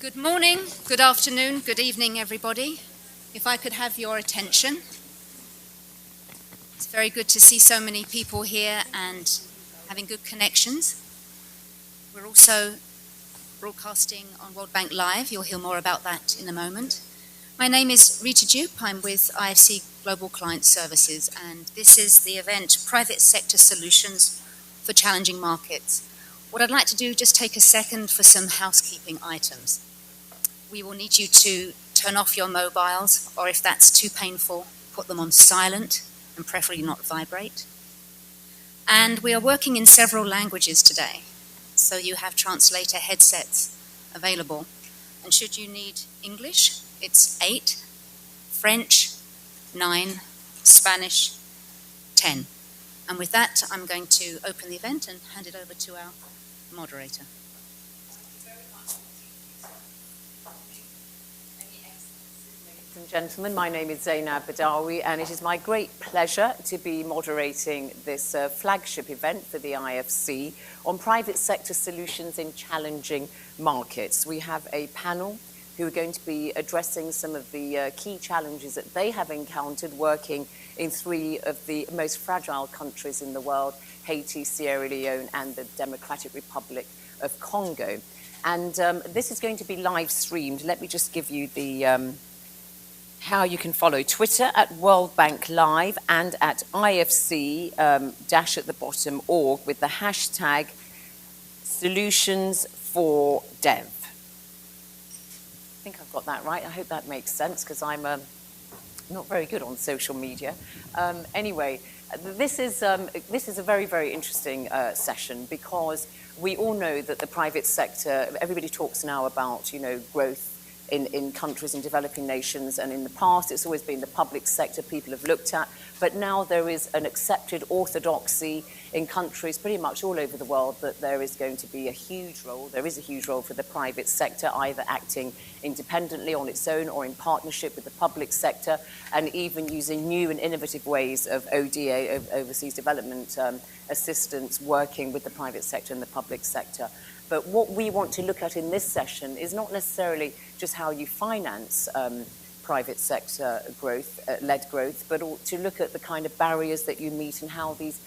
Good morning, good afternoon, good evening, everybody. If I could have your attention. It's very good to see so many people here and having good connections. We're also broadcasting on World Bank Live. You'll hear more about that in a moment. My name is Rita Dupe. I'm with IFC Global Client Services, and this is the event Private Sector Solutions for Challenging Markets. What I'd like to do, just take a second for some housekeeping items. We will need you to turn off your mobiles, or if that's too painful, put them on silent and preferably not vibrate. And we are working in several languages today, so you have translator headsets available. And should you need English, it's 8, French, 9, Spanish, 10. And with that, I'm going to open the event and hand it over to our moderator. Ladies and gentlemen, my name is Zainab Badawi, and it is my great pleasure to be moderating this flagship event for the IFC on private sector solutions in challenging markets. We have a panel who are going to be addressing some of the key challenges that they have encountered working in 3 of the most fragile countries in the world, Haiti, Sierra Leone, and the Democratic Republic of Congo. And this is going to be live streamed. Let me just give you the how you can follow Twitter at World Bank Live and at IFC dash at the bottom org with the hashtag Solutions for Dev. I think I've got that right. I hope that makes sense because I'm not very good on social media. Anyway, this is a very, very interesting session because we all know that the private sector, everybody talks now about, growth in countries and developing nations, and in the past it's always been the public sector people have looked at, but now there is an accepted orthodoxy in countries pretty much all over the world that there is going to be a huge role for the private sector, either acting independently on its own or in partnership with the public sector, and even using new and innovative ways of ODA, overseas development assistance, working with the private sector and the public sector. But what we want to look at in this session is not necessarily just how you finance private sector led growth, but to look at the kind of barriers that you meet and how these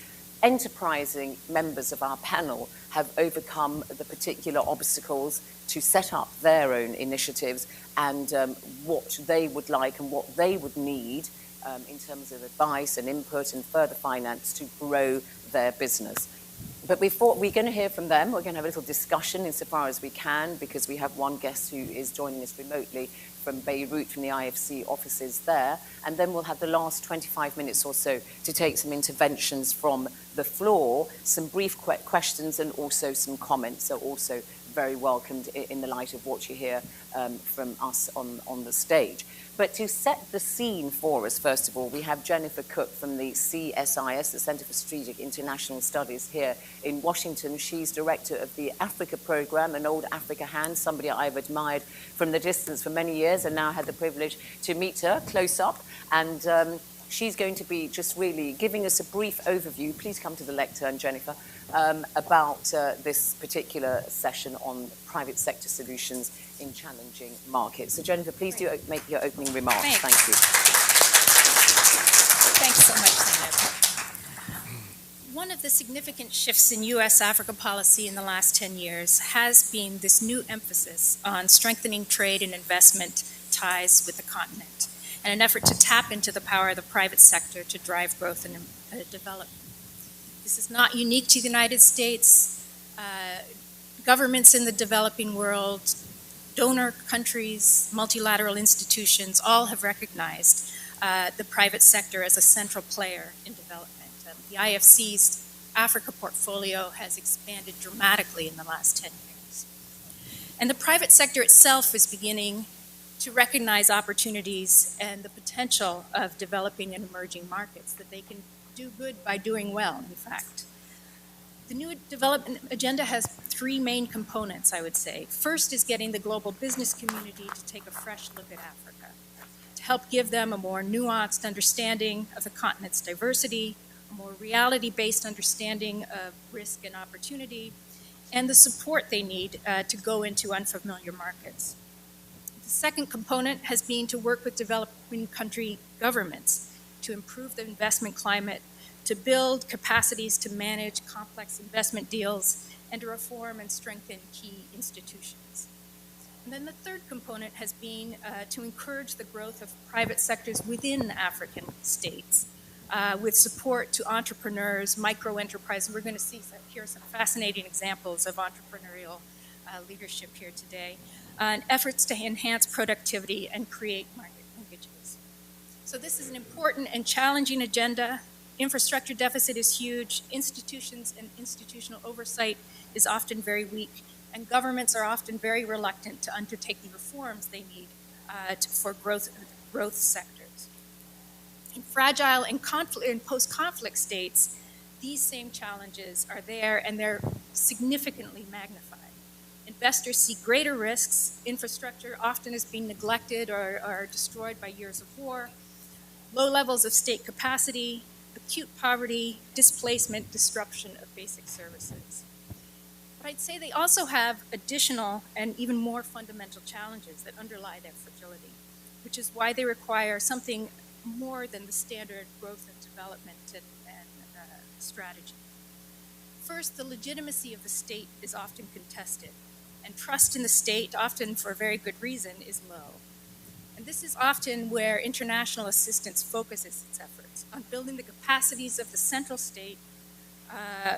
enterprising members of our panel have overcome the particular obstacles to set up their own initiatives and what they would like and what they would need in terms of advice and input and further finance to grow their business. But before we're going to hear from them, we're going to have a little discussion insofar as we can, because we have one guest who is joining us remotely from Beirut, from the IFC offices there. And then we'll have the last 25 minutes or so to take some interventions from the floor, some brief questions and also some comments are also very welcomed in the light of what you hear from us on the stage. But to set the scene for us, first of all, we have Jennifer Cook from the CSIS, the Center for Strategic International Studies here in Washington. She's director of the Africa program, an old Africa hand, somebody I've admired from the distance for many years and now had the privilege to meet her close up. And she's going to be just really giving us a brief overview. Please come to the lectern, Jennifer, about this particular session on private sector solutions in challenging markets. So Jennifer, please do make your opening remarks. Thanks. Thank you. Thanks so much, Zainab. One of the significant shifts in U.S.-Africa policy in the last 10 years has been this new emphasis on strengthening trade and investment ties with the continent, and an effort to tap into the power of the private sector to drive growth and development. This is not unique to the United States. Governments in the developing world, donor countries, multilateral institutions, all have recognized the private sector as a central player in development. The IFC's Africa portfolio has expanded dramatically in the last 10 years. And the private sector itself is beginning to recognize opportunities and the potential of developing and emerging markets, that they can do good by doing well, in fact. The new development agenda has 3 main components, I would say. First is getting the global business community to take a fresh look at Africa, to help give them a more nuanced understanding of the continent's diversity, a more reality-based understanding of risk and opportunity, and the support they need to go into unfamiliar markets. The second component has been to work with developing country governments to improve the investment climate, to build capacities to manage complex investment deals, and to reform and strengthen key institutions. And then the third component has been to encourage the growth of private sectors within African states with support to entrepreneurs, micro-enterprises. We're going to see here some fascinating examples of entrepreneurial leadership here today, and efforts to enhance productivity and create market linkages. So this is an important and challenging agenda. Infrastructure deficit is huge. Institutions and institutional oversight is often very weak, and governments are often very reluctant to undertake the reforms they need for growth sectors. In fragile and post-conflict states, these same challenges are there, and they're significantly magnified. Investors see greater risks. Infrastructure often is being neglected or destroyed by years of war. Low levels of state capacity, acute poverty, displacement, disruption of basic services. But I'd say they also have additional and even more fundamental challenges that underlie their fragility, which is why they require something more than the standard growth and development and strategy. First, the legitimacy of the state is often contested, and trust in the state, often for a very good reason, is low. And this is often where international assistance focuses its efforts, on building the capacities of the central state,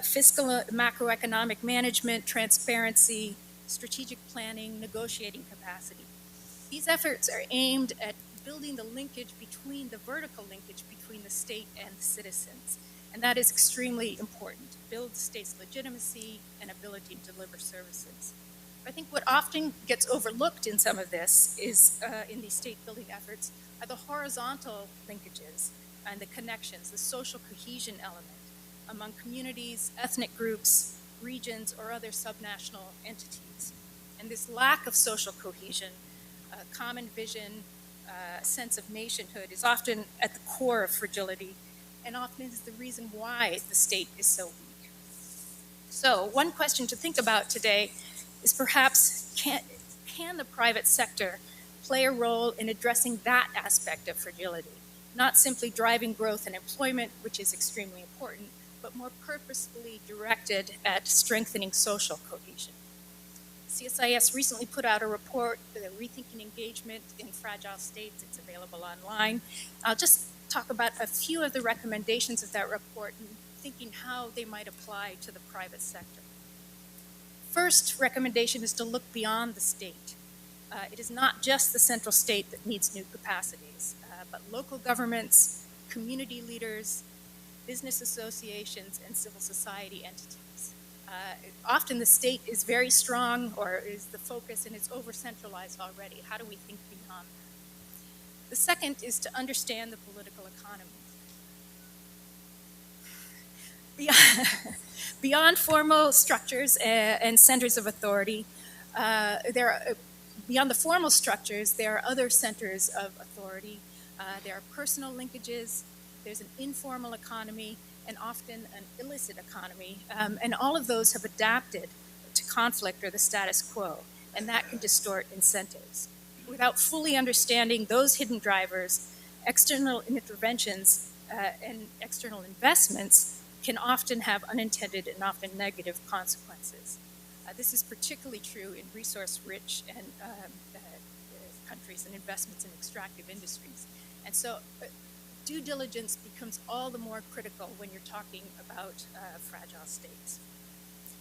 fiscal macroeconomic management, transparency, strategic planning, negotiating capacity. These efforts are aimed at building the linkage between, the vertical linkage between the state and the citizens. And that is extremely important, to build the state's legitimacy and ability to deliver services. I think what often gets overlooked in some of this is, in these state-building efforts, are the horizontal linkages and the connections, the social cohesion element among communities, ethnic groups, regions, or other subnational entities. And this lack of social cohesion, common vision, sense of nationhood is often at the core of fragility, and often is the reason why the state is so weak. So one question to think about today is perhaps, can the private sector play a role in addressing that aspect of fragility? Not simply driving growth and employment, which is extremely important, but more purposefully directed at strengthening social cohesion. CSIS recently put out a report, Rethinking Engagement in Fragile States. It's available online. I'll just talk about a few of the recommendations of that report and thinking how they might apply to the private sector. First recommendation is to look beyond the state. It is not just the central state that needs new capacities, but local governments, community leaders, business associations, and civil society entities. Often the state is very strong or is the focus, and it's over-centralized already. How do we think beyond that? The second is to understand the political economy. Beyond formal structures and centers of authority, beyond the formal structures, there are other centers of authority. There are personal linkages, there's an informal economy, and often an illicit economy. And all of those have adapted to conflict or the status quo, and that can distort incentives. Without fully understanding those hidden drivers, external interventions and external investments can often have unintended and often negative consequences. This is particularly true in resource-rich and countries and investments in extractive industries. And so due diligence becomes all the more critical when you're talking about fragile states.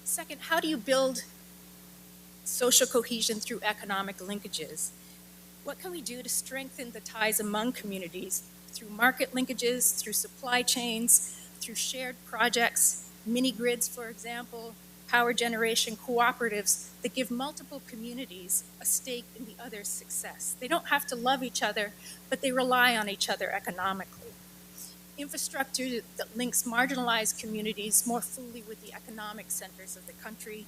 Second, how do you build social cohesion through economic linkages? What can we do to strengthen the ties among communities through market linkages, through supply chains, through shared projects, mini-grids, for example, power generation cooperatives that give multiple communities a stake in the other's success. They don't have to love each other, but they rely on each other economically. Infrastructure that links marginalized communities more fully with the economic centers of the country.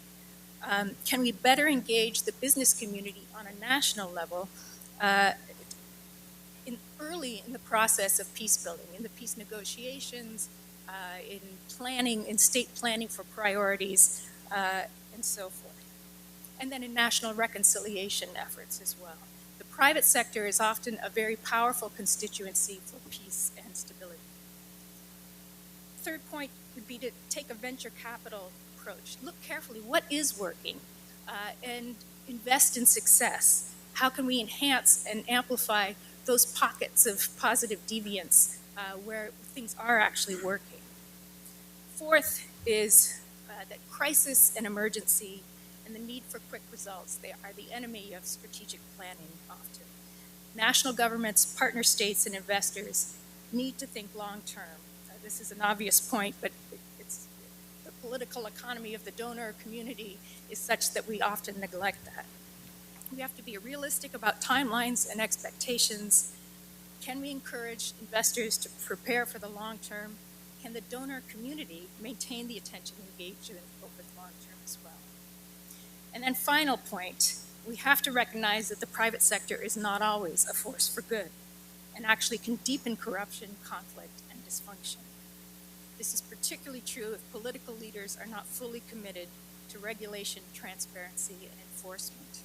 Can we better engage the business community on a national level early in the process of peace building, in the peace negotiations, in planning, in state planning for priorities, and so forth. And then in national reconciliation efforts as well. The private sector is often a very powerful constituency for peace and stability. Third point would be to take a venture capital approach. Look carefully, what is working, and invest in success. How can we enhance and amplify those pockets of positive deviance where things are actually working? Fourth is that crisis and emergency and the need for quick results, they are the enemy of strategic planning often. National governments, partner states, and investors need to think long-term. This is an obvious point, but it's the political economy of the donor community is such that we often neglect that. We have to be realistic about timelines and expectations. Can we encourage investors to prepare for the long term? Can the donor community maintain the attention and engagement over the long term as well? And then final point, we have to recognize that the private sector is not always a force for good and actually can deepen corruption, conflict, and dysfunction. This is particularly true if political leaders are not fully committed to regulation, transparency, and enforcement.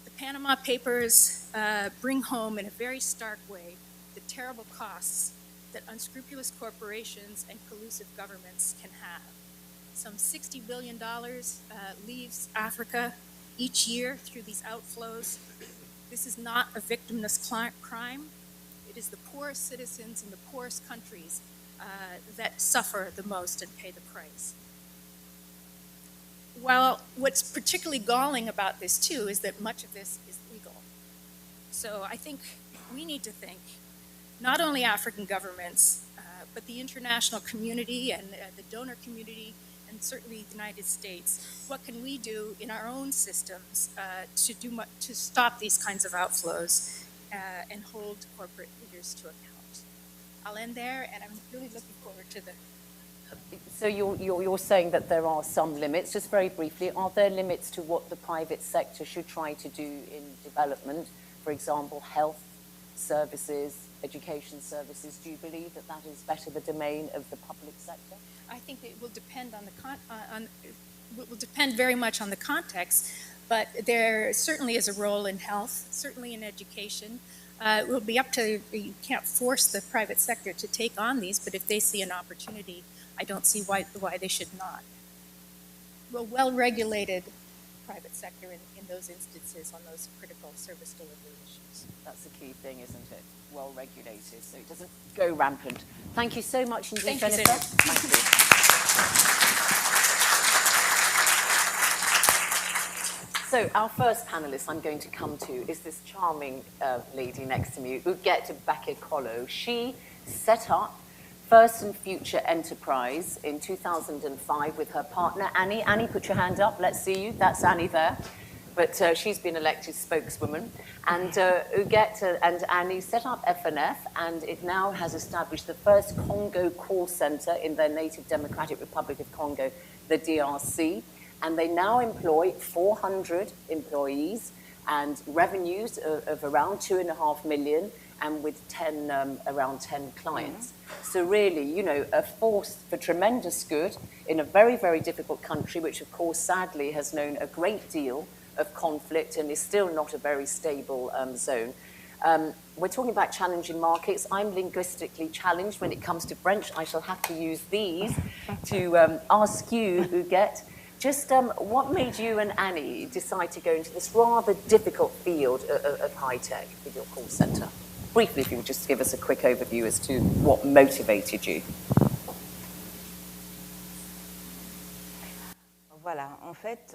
The Panama Papers bring home in a very stark way the terrible costs that unscrupulous corporations and collusive governments can have. Some $60 billion leaves Africa each year through these outflows. This is not a victimless crime. It is the poorest citizens in the poorest countries that suffer the most and pay the price. While what's particularly galling about this too is that much of this is legal. So I think we need to think, not only African governments, but the international community and the donor community, and certainly the United States. What can we do in our own systems to stop these kinds of outflows and hold corporate leaders to account? I'll end there, and I'm really looking forward to the... So you're saying that there are some limits. Just very briefly, are there limits to what the private sector should try to do in development? For example, health services, education services. Do you believe that that is better the domain of the public sector? I think it will depend on it will depend very much on the context, but there certainly is a role in health, certainly in education. It will be up to, you can't force the private sector to take on these, but if they see an opportunity, I don't see why they should not. A well-regulated private sector in those instances on those critical service delivery issues. That's the key thing, isn't it? Well-regulated, so it doesn't go rampant. Thank you so much indeed, Jennifer. Thank you. So our first panelist I'm going to come to is this charming lady next to me, Uget Bakekolo. She set up First and Future Enterprise in 2005 with her partner, Annie. Annie, put your hand up. Let's see you. That's Annie there. But she's been elected spokeswoman. And Uget and Annie set up FNF, and it now has established the first Congo call center in their native Democratic Republic of Congo, the DRC. And they now employ 400 employees and revenues of around 2.5 million, and with around 10 clients. Mm-hmm. So really, you know, a force for tremendous good in a very, very difficult country, which of course, sadly, has known a great deal of conflict and is still not a very stable zone. We're talking about challenging markets. I'm linguistically challenged when it comes to French. I shall have to use these to ask you, Uget, just what made you and Annie decide to go into this rather difficult field of high-tech with your call centre? Briefly, if you would just give us a quick overview as to what motivated you. Voilà, en fait...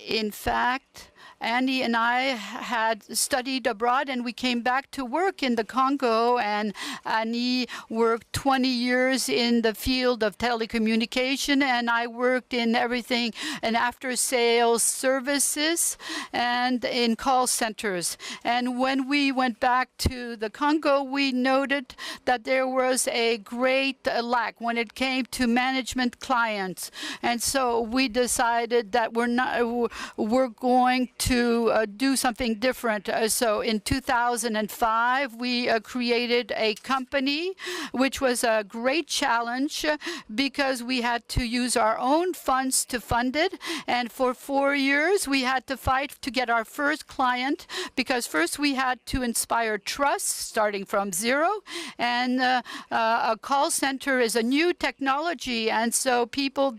In fact, Annie and I had studied abroad, and we came back to work in the Congo, and Annie worked 20 years in the field of telecommunication, and I worked in everything in after-sales services and in call centers. And when we went back to the Congo, we noted that there was a great lack when it came to management clients. And so we decided that we're going to to do something different. So in 2005, we created a company, which was a great challenge because we had to use our own funds to fund it. And for 4 years, we had to fight to get our first client, because first we had to inspire trust, starting from zero. And a call center is a new technology, and so people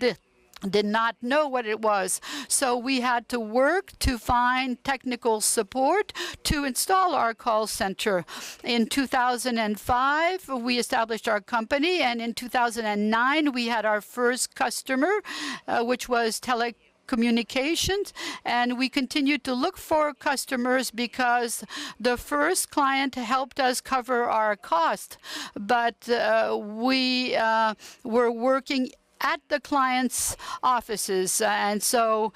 did not know what it was. So we had to work to find technical support to install our call center. In 2005, we established our company, and in 2009, we had our first customer, which was telecommunications, and we continued to look for customers because the first client helped us cover our cost. But we were working at the client's offices, and so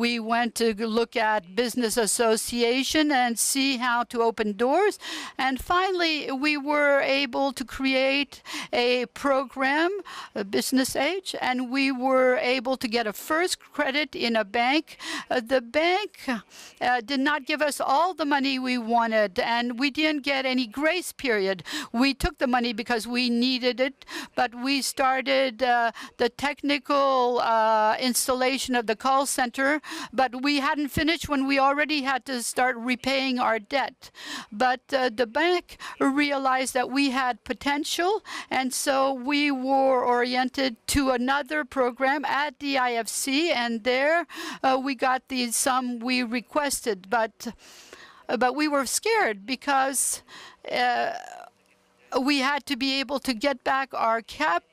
we went to look at business association and see how to open doors. And finally, we were able to create a program, a business age, and we were able to get a first credit in a bank. The bank did not give us all the money we wanted, and we didn't get any grace period. We took the money because we needed it, but we started the technical installation of the call center, but we hadn't finished when we already had to start repaying our debt. But the bank realized that we had potential, and so we were oriented to another program at the IFC, and there we got the sum we requested. But we were scared because we had to be able to get back our cap.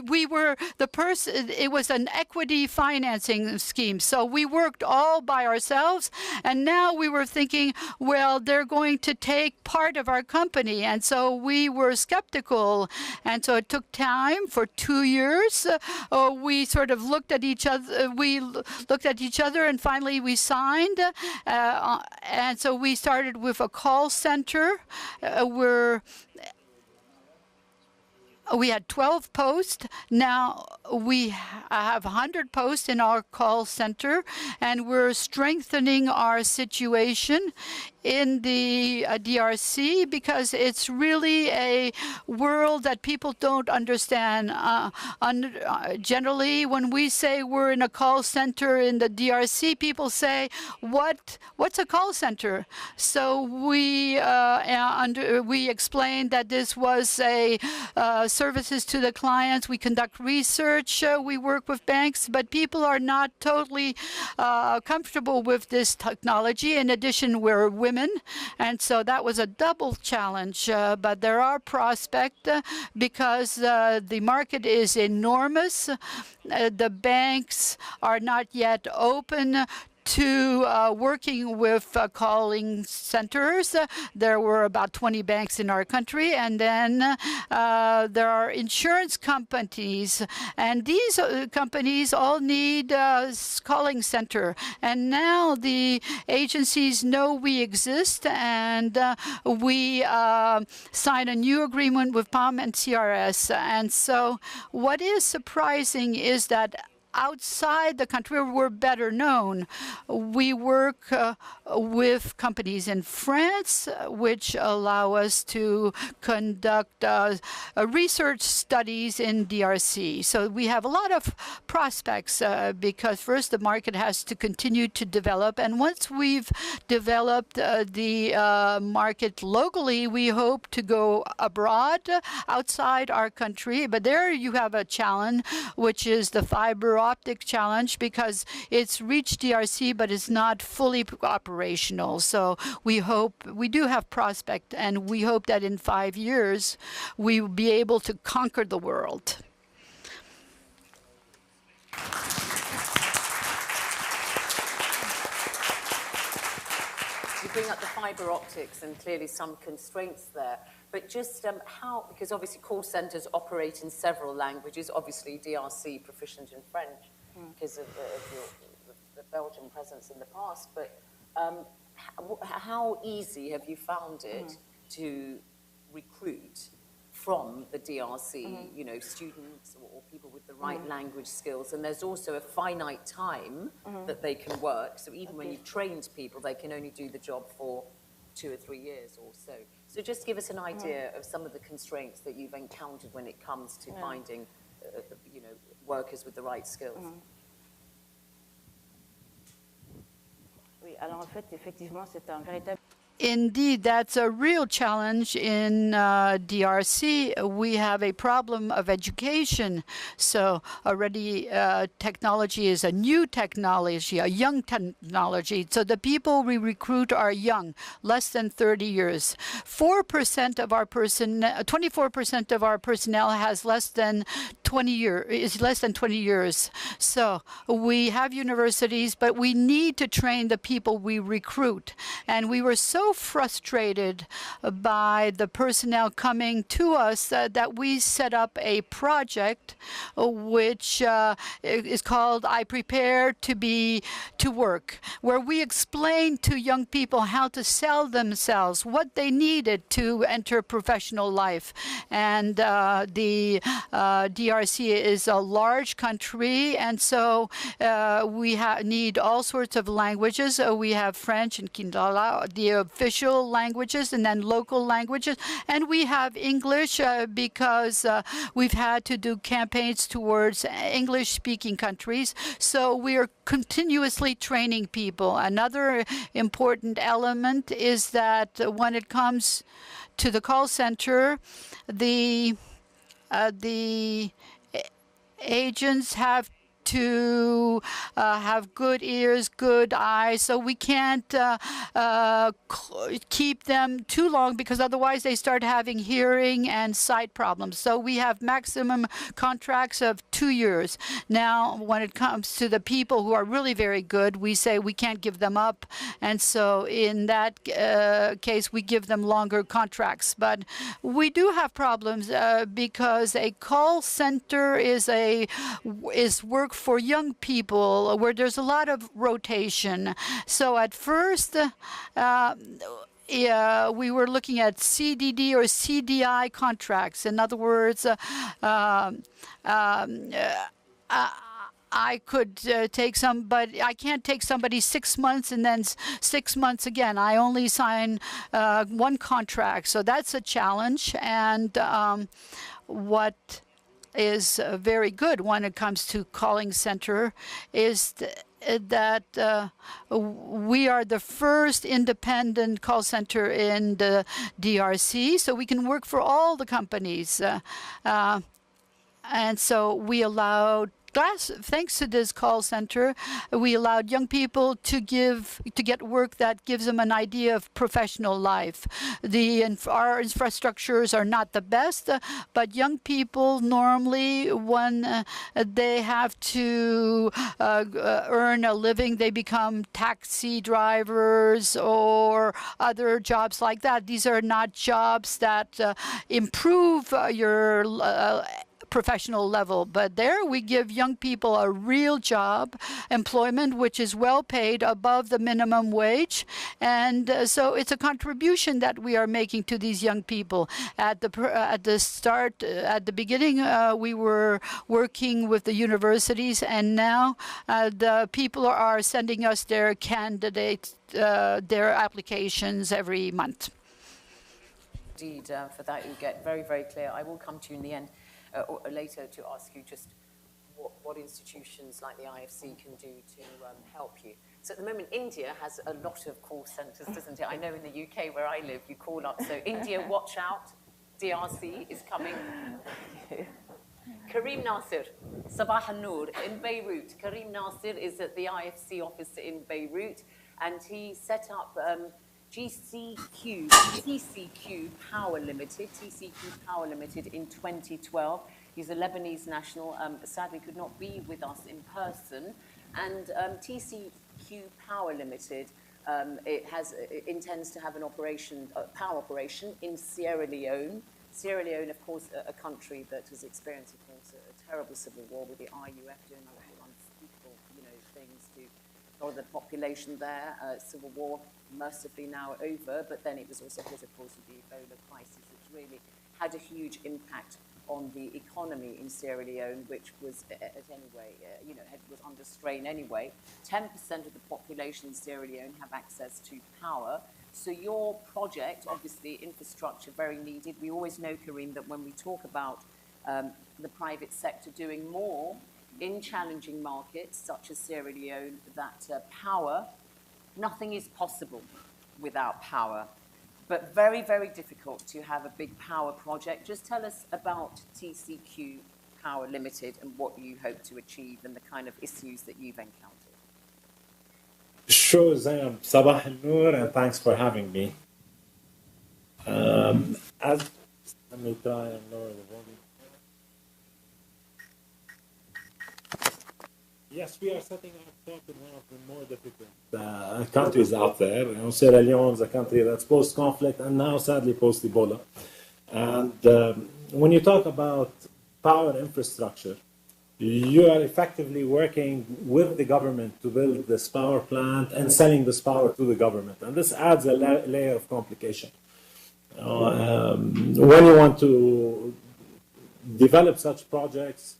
We were the person, it was an equity financing scheme. So we worked all by ourselves. And now we were thinking, well, they're going to take part of our company. And so we were skeptical. And so it took time for 2 years. We sort of looked at each other, and finally we signed. And so we started with a call center we had 12 posts. Now we have 100 posts in our call center, and we're strengthening our situation in the DRC because it's really a world that people don't understand. Generally, when we say we're in a call center in the DRC, people say, "What's a call center?" So we explained that this was a services to the clients. We conduct research. We work with banks, but people are not totally comfortable with this technology. In addition, we're women. And so that was a double challenge. But there are prospects because the market is enormous. The banks are not yet open to working with calling centers. There were about 20 banks in our country, and then there are insurance companies, and these companies all need a calling center. And now the agencies know we exist, and we signed a new agreement with PAM and CRS. And so what is surprising is that outside the country, we're better known. We work with companies in France, which allow us to conduct research studies in DRC. So we have a lot of prospects because first the market has to continue to develop. And once we've developed the market locally, we hope to go abroad, outside our country. But there you have a challenge, which is the fiber optic challenge, because it's reached DRC, but it's not fully operational. So we do have prospect, and we hope that in 5 years we will be able to conquer the world. You bring up the fiber optics and clearly some constraints there. But just how, because obviously call centers operate in several languages, obviously DRC proficient in French because of the Belgian presence in the past, but how easy have you found it to recruit from the DRC, you know, students or people with the right language skills, and there's also a finite time that they can work. So even when you've trained people, they can only do the job for 2 or 3 years or so. So just give us an idea of some of the constraints that you've encountered when it comes to finding, you know, workers with the right skills. Oui, alors en fait, effectivement, c'est un véritable... Indeed, that's a real challenge in DRC. We have a problem of education. So already technology is a new technology, a young technology. So the people we recruit are young, less than 30 years. 4% of our 24% of our personnel has less than 20 years. So we have universities, but we need to train the people we recruit. And we were so frustrated by the personnel coming to us that we set up a project which is called I Prepare to Work, where we explain to young people how to sell themselves, what they needed to enter professional life. And the DRC is a large country, and so we need all sorts of languages. We have French and Kindala, the official languages, and then local languages. And we have English because we've had to do campaigns towards English-speaking countries. So we are continuously training people. Another important element is that when it comes to the call center, the agents have to have good ears, good eyes, so we can't keep them too long because otherwise they start having hearing and sight problems. So we have maximum contracts of 2 years. Now, when it comes to the people who are really very good, we say we can't give them up, and so in that case we give them longer contracts. But we do have problems because a call center is work for young people where there's a lot of rotation. So at first, we were looking at CDD or CDI contracts. In other words, I could take somebody, I can't take somebody 6 months and then 6 months again. I only sign one contract. So that's a challenge. And what is very good when it comes to calling center is that we are the first independent call center in the DRC, so we can work for all the companies. And so we allowed, thanks to this call center, we allowed young people to get work that gives them an idea of professional life. Our infrastructures are not the best, but young people normally, when they have to earn a living, they become taxi drivers or other jobs like that. These are not jobs that improve your professional level, but there we give young people a real job, employment, which is well paid above the minimum wage, and so it's a contribution that we are making to these young people. At the beginning, we were working with the universities, and now the people are sending us their candidates, their applications every month. Indeed, for that you get very, very clear. I will come to you in the end. Or later to ask you just what institutions like the IFC can do to help you. So at the moment, India has a lot of call centres, doesn't it? I know in the UK where I live, you call up. So India, watch out, DRC is coming. Karim Nasir, Sabah al-Noor in Beirut. Karim Nasir is at the IFC office in Beirut, and he set up TCQ Power Limited in 2012. He's a Lebanese national, sadly could not be with us in person. And TCQ Power Limited, it intends to have an operation, power operation in Sierra Leone. Sierra Leone, of course, a country that has experienced, of course, a terrible civil war with the RUF doing a lot of unspeakable, things to a lot of the population there. Civil war mercifully now over, but then it was also hit, of course, with the Ebola crisis, which really had a huge impact on the economy in Sierra Leone, which was was under strain anyway. 10% of the population in Sierra Leone have access to power. So your project, obviously infrastructure very needed. We always know, Karim, that when we talk about the private sector doing more in challenging markets such as Sierra Leone, that power, nothing is possible without power. But very, very difficult to have a big power project. Just tell us about TCQ Power Limited and what you hope to achieve and the kind of issues that you've encountered. Sure, Zainab. Sabah al-Noor, and thanks for having me. Let me try and lower the volume. Yes, we are setting up in one of the more difficult countries out there. You know, Sierra Leone is a country that's post-conflict and now, sadly, post-Ebola. And when you talk about power infrastructure, you are effectively working with the government to build this power plant and selling this power to the government. And this adds a layer of complication. When you want to develop such projects,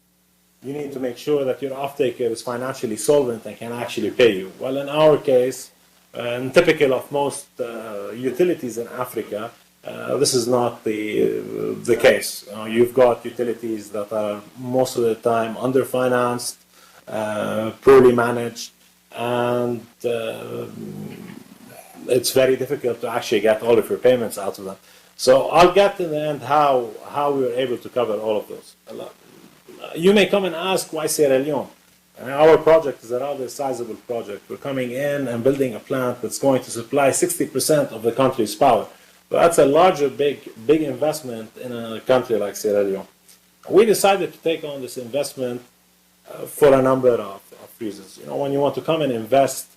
you need to make sure that your off-taker is financially solvent and can actually pay you. Well, in our case, and typical of most utilities in Africa, this is not the case. You've got utilities that are most of the time underfinanced, poorly managed, and it's very difficult to actually get all of your payments out of them. So I'll get to the end how we were able to cover all of those. You may come and ask, why Sierra Leone? Our project is a rather sizable project. We're coming in and building a plant that's going to supply 60% of the country's power. So that's a larger, big investment in a country like Sierra Leone. We decided to take on this investment for a number of reasons. You know, when you want to come and invest,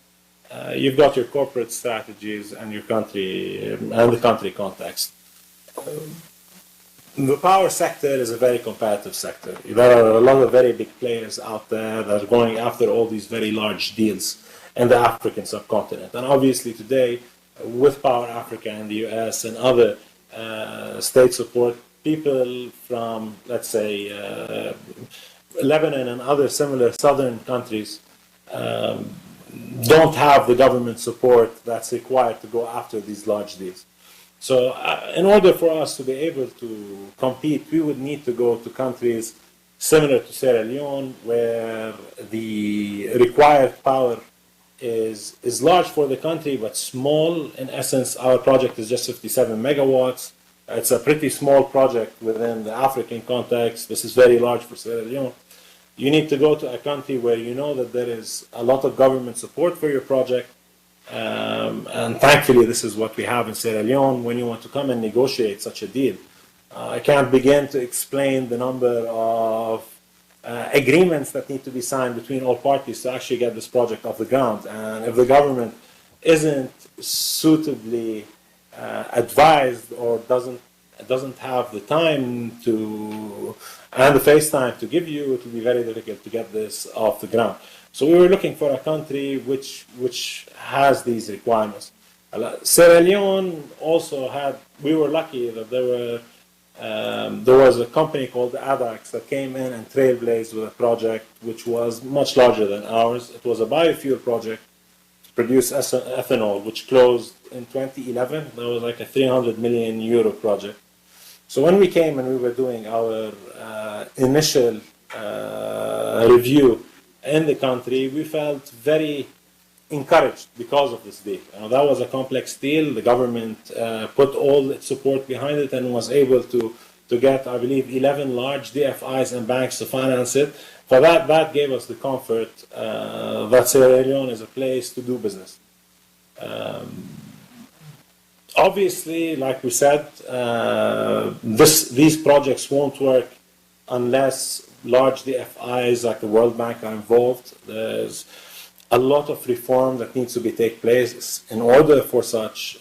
you've got your corporate strategies and your country and the country context. The power sector is a very competitive sector. There are a lot of very big players out there that are going after all these very large deals in the African subcontinent. And obviously today, with Power Africa and the US and other state support, people from, let's say, Lebanon and other similar southern countries don't have the government support that's required to go after these large deals. So in order for us to be able to compete, we would need to go to countries similar to Sierra Leone, where the required power is large for the country, but small. In essence, our project is just 57 megawatts. It's a pretty small project within the African context. This is very large for Sierra Leone. You need to go to a country where you know that there is a lot of government support for your project. And thankfully, this is what we have in Sierra Leone. When you want to come and negotiate such a deal, I can't begin to explain the number of agreements that need to be signed between all parties to actually get this project off the ground. And if the government isn't suitably advised or doesn't have the time to and the face time to give you, it will be very difficult to get this off the ground. So we were looking for a country which has these requirements. Sierra Leone also had. We were lucky that there was a company called ADAX that came in and trailblazed with a project which was much larger than ours. It was a biofuel project to produce ethanol, which closed in 2011. That was like a 300 million euro project. So when we came and we were doing our initial review in the country, we felt very encouraged because of this deal. That was a complex deal. The government put all its support behind it and was able to get, I believe, 11 large DFIs and banks to finance it. For that gave us the comfort that Sierra Leone is a place to do business. Obviously, like we said, these projects won't work unless large DFIs like the World Bank are involved. There's a lot of reform that needs to take place in order for such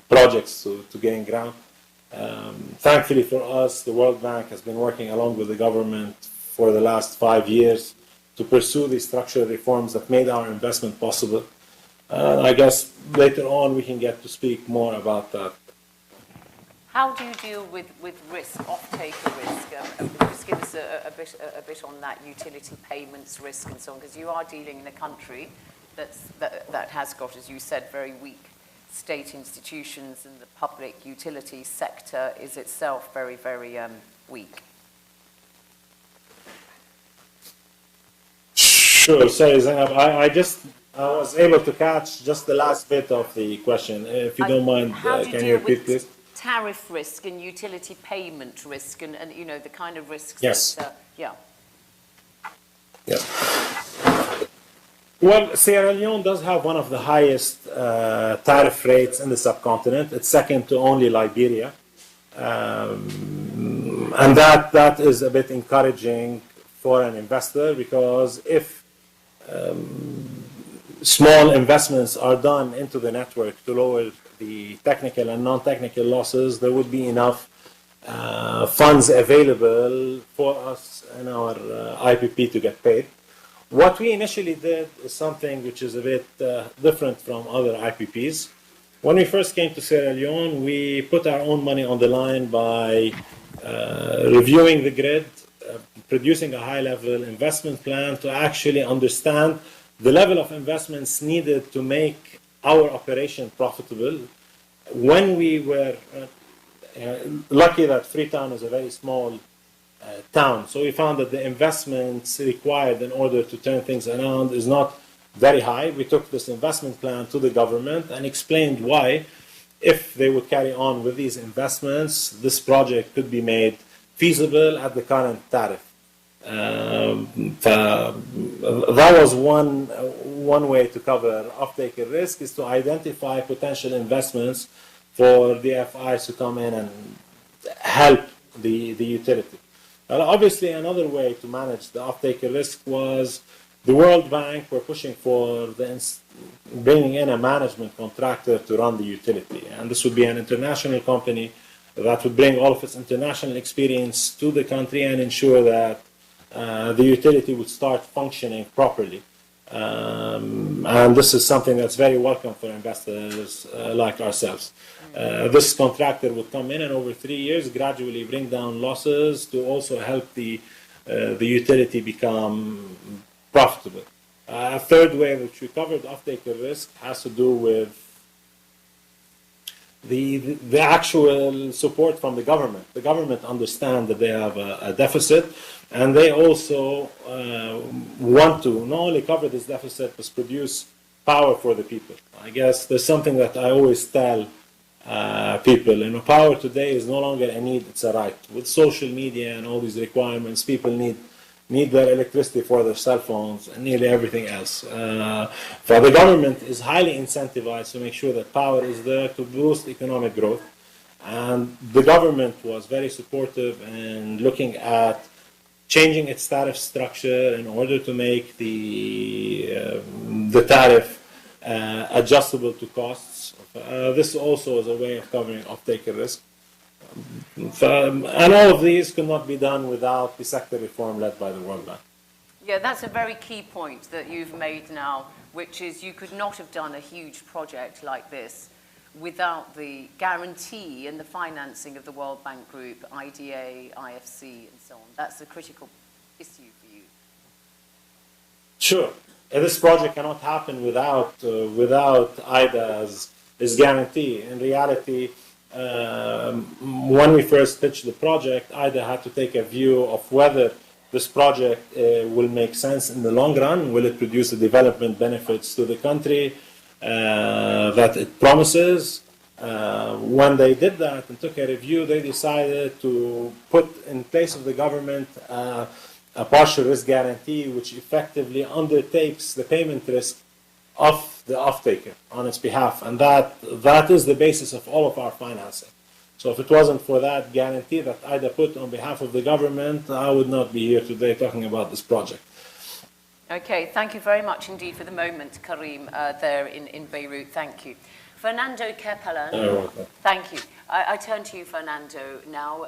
projects to gain ground. Thankfully for us, the World Bank has been working along with the government for the last 5 years to pursue these structural reforms that made our investment possible. I guess later on we can get to speak more about that. How do you deal with risk, off-taker risk? Just give us a bit on that, utility payments risk and so on, because you are dealing in a country that has got, as you said, very weak state institutions, and the public utility sector is itself very, very weak. Sure. Sorry, Zainab. I was able to catch just the last bit of the question. If you don't mind, can you repeat, please? Tariff risk and utility payment risk, and you know, the kind of risks. Yes. That, yeah. Yeah. Well, Sierra Leone does have one of the highest tariff rates in the subcontinent. It's second to only Liberia. And that is a bit encouraging for an investor, because if small investments are done into the network to lower the technical and non-technical losses, there would be enough funds available for us and our IPP to get paid. What we initially did is something which is a bit different from other IPPs. When we first came to Sierra Leone, we put our own money on the line by reviewing the grid, producing a high-level investment plan to actually understand the level of investments needed to make our operation profitable. When we were lucky that Freetown is a very small town, so we found that the investments required in order to turn things around is not very high. We took this investment plan to the government and explained why, if they would carry on with these investments, this project could be made feasible at the current tariff. That was one way to cover off-taker risk, is to identify potential investments for the FIs to come in and help the utility. Obviously, another way to manage the off-taker risk was the World Bank were pushing for bringing in a management contractor to run the utility. And this would be an international company that would bring all of its international experience to the country and ensure that the utility would start functioning properly. And this is something that's very welcome for investors like ourselves. This contractor would come in and over 3 years gradually bring down losses to also help the utility become profitable. A third way which we covered off-taker risk has to do with the actual support from the government. The government understands that they have a deficit, and they also want to not only cover this deficit, but produce power for the people. I guess there's something that I always tell people, power today is no longer a need, it's a right. With social media and all these requirements, people need their electricity for their cell phones and nearly everything else. For the government is highly incentivized to make sure that power is there to boost economic growth. And the government was very supportive in looking at changing its tariff structure in order to make the tariff adjustable to costs. This also is a way of covering off-taker risk. And all of these could not be done without the sector reform led by the World Bank. Yeah, that's a very key point that you've made now, which is you could not have done a huge project like this without the guarantee and the financing of the World Bank Group, IDA, IFC, and so on. That's a critical issue for you. Sure. This project cannot happen without IDA's guarantee. In reality, when we first pitched the project, IDA had to take a view of whether this project will make sense in the long run. Will it produce the development benefits to the country that it promises? When they did that and took a review, they decided to put in place of the government a partial risk guarantee, which effectively undertakes the payment risk of the off-taker on its behalf. And that is the basis of all of our financing. So if it wasn't for that guarantee that IDA put on behalf of the government, I would not be here today talking about this project. Okay, thank you very much indeed for the moment, Karim, there in Beirut. Thank you. Fernando Capellán, thank you. I turn to you, Fernando, now.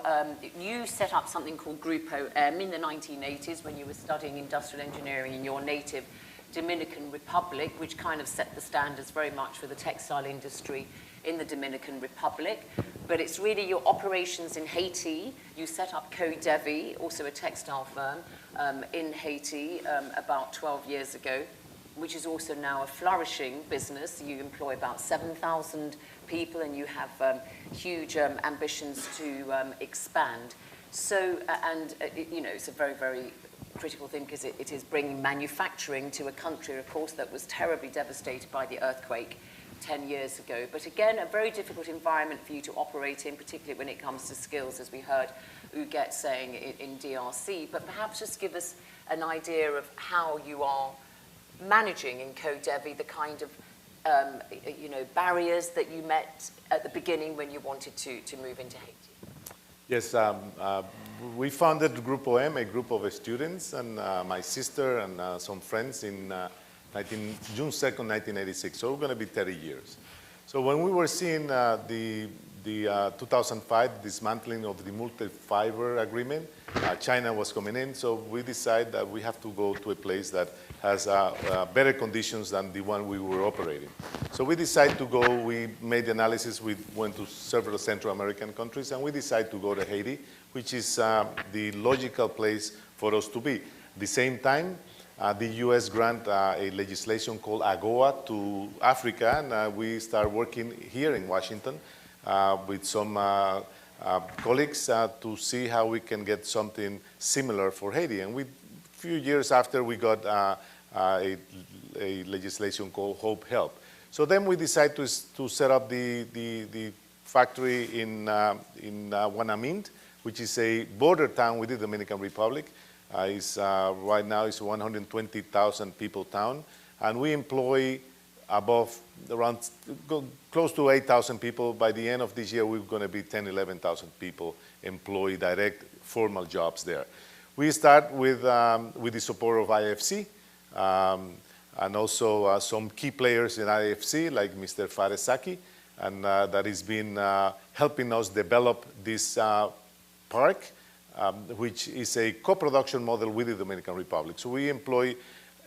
You set up something called Grupo M in the 1980s when you were studying industrial engineering in your native Dominican Republic, which kind of set the standards very much for the textile industry in the Dominican Republic. but it's really your operations in Haiti. You set up CoDevi, also a textile firm, in Haiti about 12 years ago, which is also now a flourishing business. You employ about 7,000 people, and you have huge ambitions to expand. So, you know, it's a very, very critical thing because it is bringing manufacturing to a country, of course, that was terribly devastated by the earthquake 10 years ago. But again, a very difficult environment for you to operate in, particularly when it comes to skills, as we heard Uget saying in DRC. But perhaps just give us an idea of how you are managing in CoDevi the kind of you know, barriers that you met at the beginning when you wanted to move into Haiti. Yes, we founded Grupo M, a group of students, and my sister and some friends in June 2nd, 1986. So we're going to be 30 years. So when we were seeing the 2005 dismantling of the multi-fiber agreement, China was coming in, so we decided that we have to go to a place that has better conditions than the one we were operating. So we decided to go, we made the analysis, we went to several Central American countries, and we decided to go to Haiti, which is the logical place for us to be. At the same time, the U.S. grant a legislation called AGOA to Africa, and we start working here in Washington with some colleagues to see how we can get something similar for Haiti. And a few years after, we got a legislation called Hope Help. So then we decided to set up the factory in Guanamint, which is a border town with the Dominican Republic. Right now it's 120,000 people town, and we employ around close to 8,000 people. By the end of this year, we're going to be 11,000 people employed, direct, formal jobs there. We start with the support of IFC, and also some key players in IFC, like Mr. Faresaki, and that has been helping us develop this park, which is a co-production model with the Dominican Republic. So we employ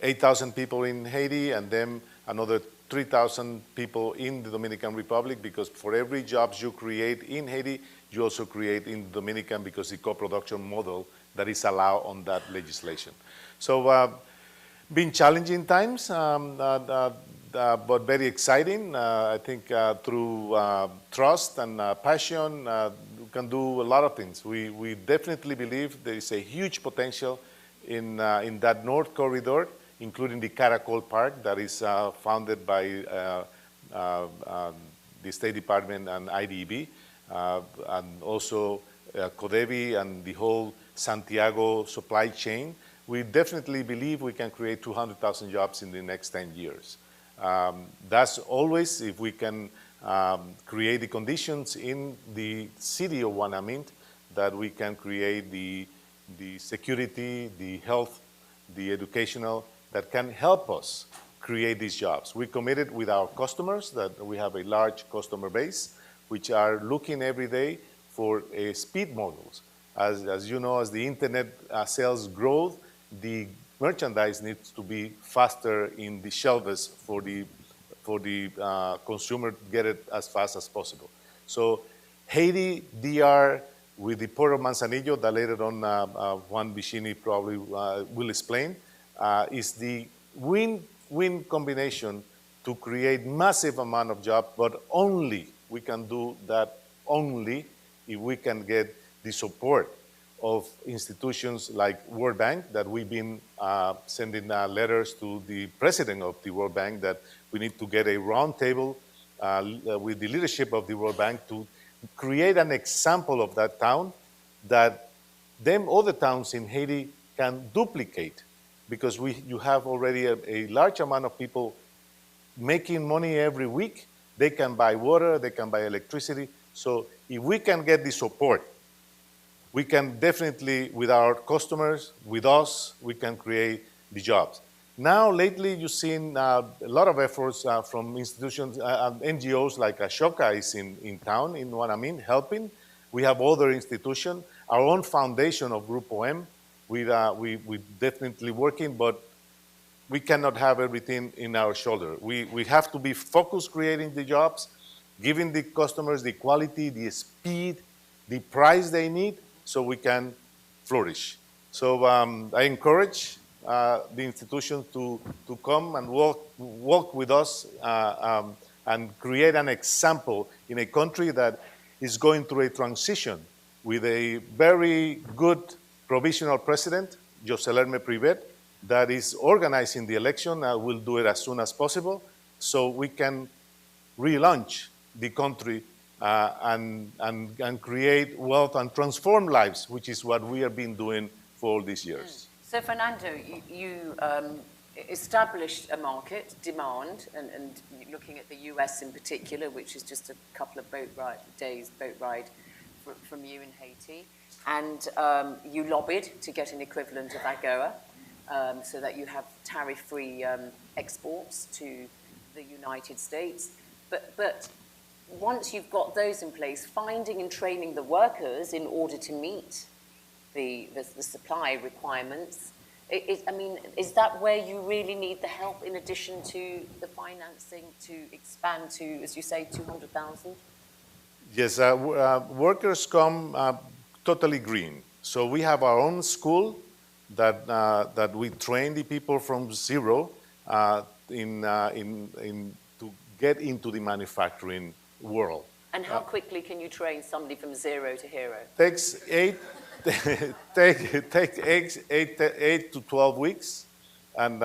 8,000 people in Haiti, and then another 3,000 people in the Dominican Republic, because for every jobs you create in Haiti, you also create in the Dominican, because the co-production model that is allowed on that legislation. So been challenging times, but very exciting. I think through trust and passion, we can do a lot of things. We definitely believe there is a huge potential in that North Corridor, including the Caracol Park that is founded by the State Department and IDB, and also CoDevi and the whole Santiago supply chain. We definitely believe we can create 200,000 jobs in the next 10 years. That's always if we can create the conditions in the city of Guanamint that we can create the security, the health, the educational, that can help us create these jobs. We committed with our customers that we have a large customer base, which are looking every day for speed models. As you know, as the internet sales grow, the merchandise needs to be faster in the shelves for the consumer to get it as fast as possible. So Haiti, DR, with the Port of Manzanillo, that later on Juan Vicini probably will explain, is the win-win combination to create massive amount of jobs, but only we can do that only if we can get the support of institutions like World Bank, that we've been sending letters to the president of the World Bank that we need to get a round table with the leadership of the World Bank to create an example of that town that them other towns in Haiti can duplicate, because you have already a large amount of people making money every week. They can buy water, they can buy electricity. So if we can get the support, we can definitely, with our customers, with us, we can create the jobs. Now, lately, you've seen a lot of efforts from institutions, NGOs like Ashoka is in town, in Guanamint, helping. We have other institutions. Our own foundation of Grupo M, we're definitely working, but we cannot have everything in our shoulder. We have to be focused creating the jobs, giving the customers the quality, the speed, the price they need, so we can flourish. So I encourage the institution to come and work with us and create an example in a country that is going through a transition with a very good provisional president, José Lerme Privet, that is organizing the election. We'll do it as soon as possible so we can relaunch the country and create wealth and transform lives, which is what we have been doing for all these years. So Fernando, you established a market, demand, and looking at the US in particular, which is just a couple of boat ride from you in Haiti, and you lobbied to get an equivalent of AGOA so that you have tariff-free exports to the United States. But once you've got those in place, finding and training the workers in order to meet the supply requirements, I mean, is that where you really need the help in addition to the financing to expand to, as you say, 200,000? Yes, workers come totally green. So we have our own school that we train the people from zero to get into the manufacturing world. And how quickly can you train somebody from zero to hero? Takes 8 to 12 weeks, and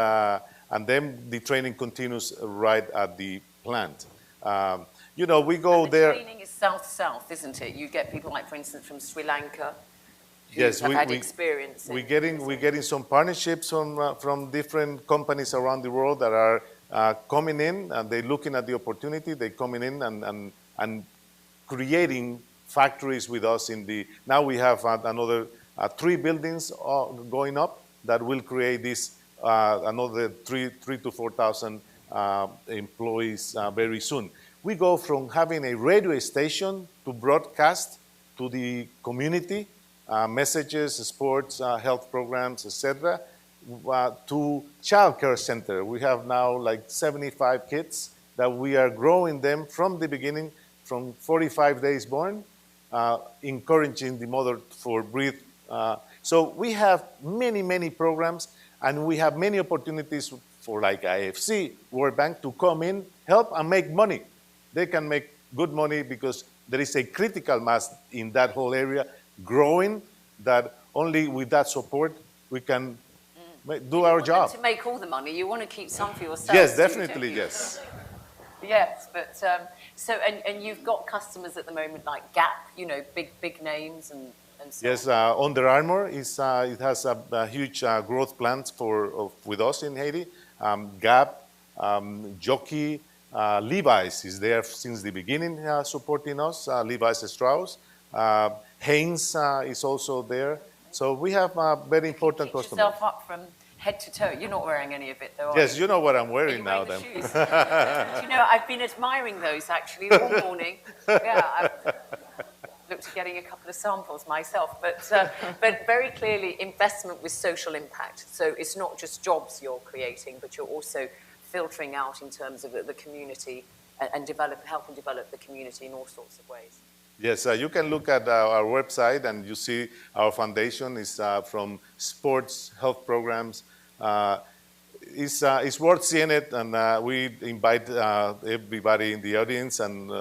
then the training continues right at the plant. You know, we go there. Training is south-south, isn't it? You get people like, for instance, from Sri Lanka. Yes, have had experience. We're getting some partnerships from different companies around the world that are coming in, and they're looking at the opportunity. They're coming in and creating factories with us now we have another 3 buildings going up that will create this another 3,000 to 4,000 employees very soon. We go from having a radio station to broadcast to the community, messages, sports, health programs, etc., to child care center. We have now like 75 kids that we are growing them from the beginning, from 45 days born, encouraging the mother for breathe. So we have many, many programs, and we have many opportunities for like IFC, World Bank, to come in, help, and make money. They can make good money because there is a critical mass in that whole area growing that only with that support we can do our job. To make all the money, you want to keep some for yourself. Yes, definitely, yes. Yes, but and you've got customers at the moment like Gap, you know, big names and so yes, on. Under Armour it has a huge growth plans with us in Haiti. Gap, Jockey, Levi's is there since the beginning supporting us. Levi's Strauss, Hanes is also there. So we have very important customers. Yourself up from head to toe. You're not wearing any of it, though, are Yes, you? you know what I'm wearing Are now. you wearing Then. the shoes? You know, I've been admiring those actually all morning. Yeah, I've looked at getting a couple of samples myself. But very clearly, investment with social impact. So it's not just jobs you're creating, but you're also filtering out in terms of the community and helping develop the community in all sorts of ways. Yes, you can look at our website and you see our foundation is from sports, health programs. It's worth seeing it, and we invite everybody in the audience and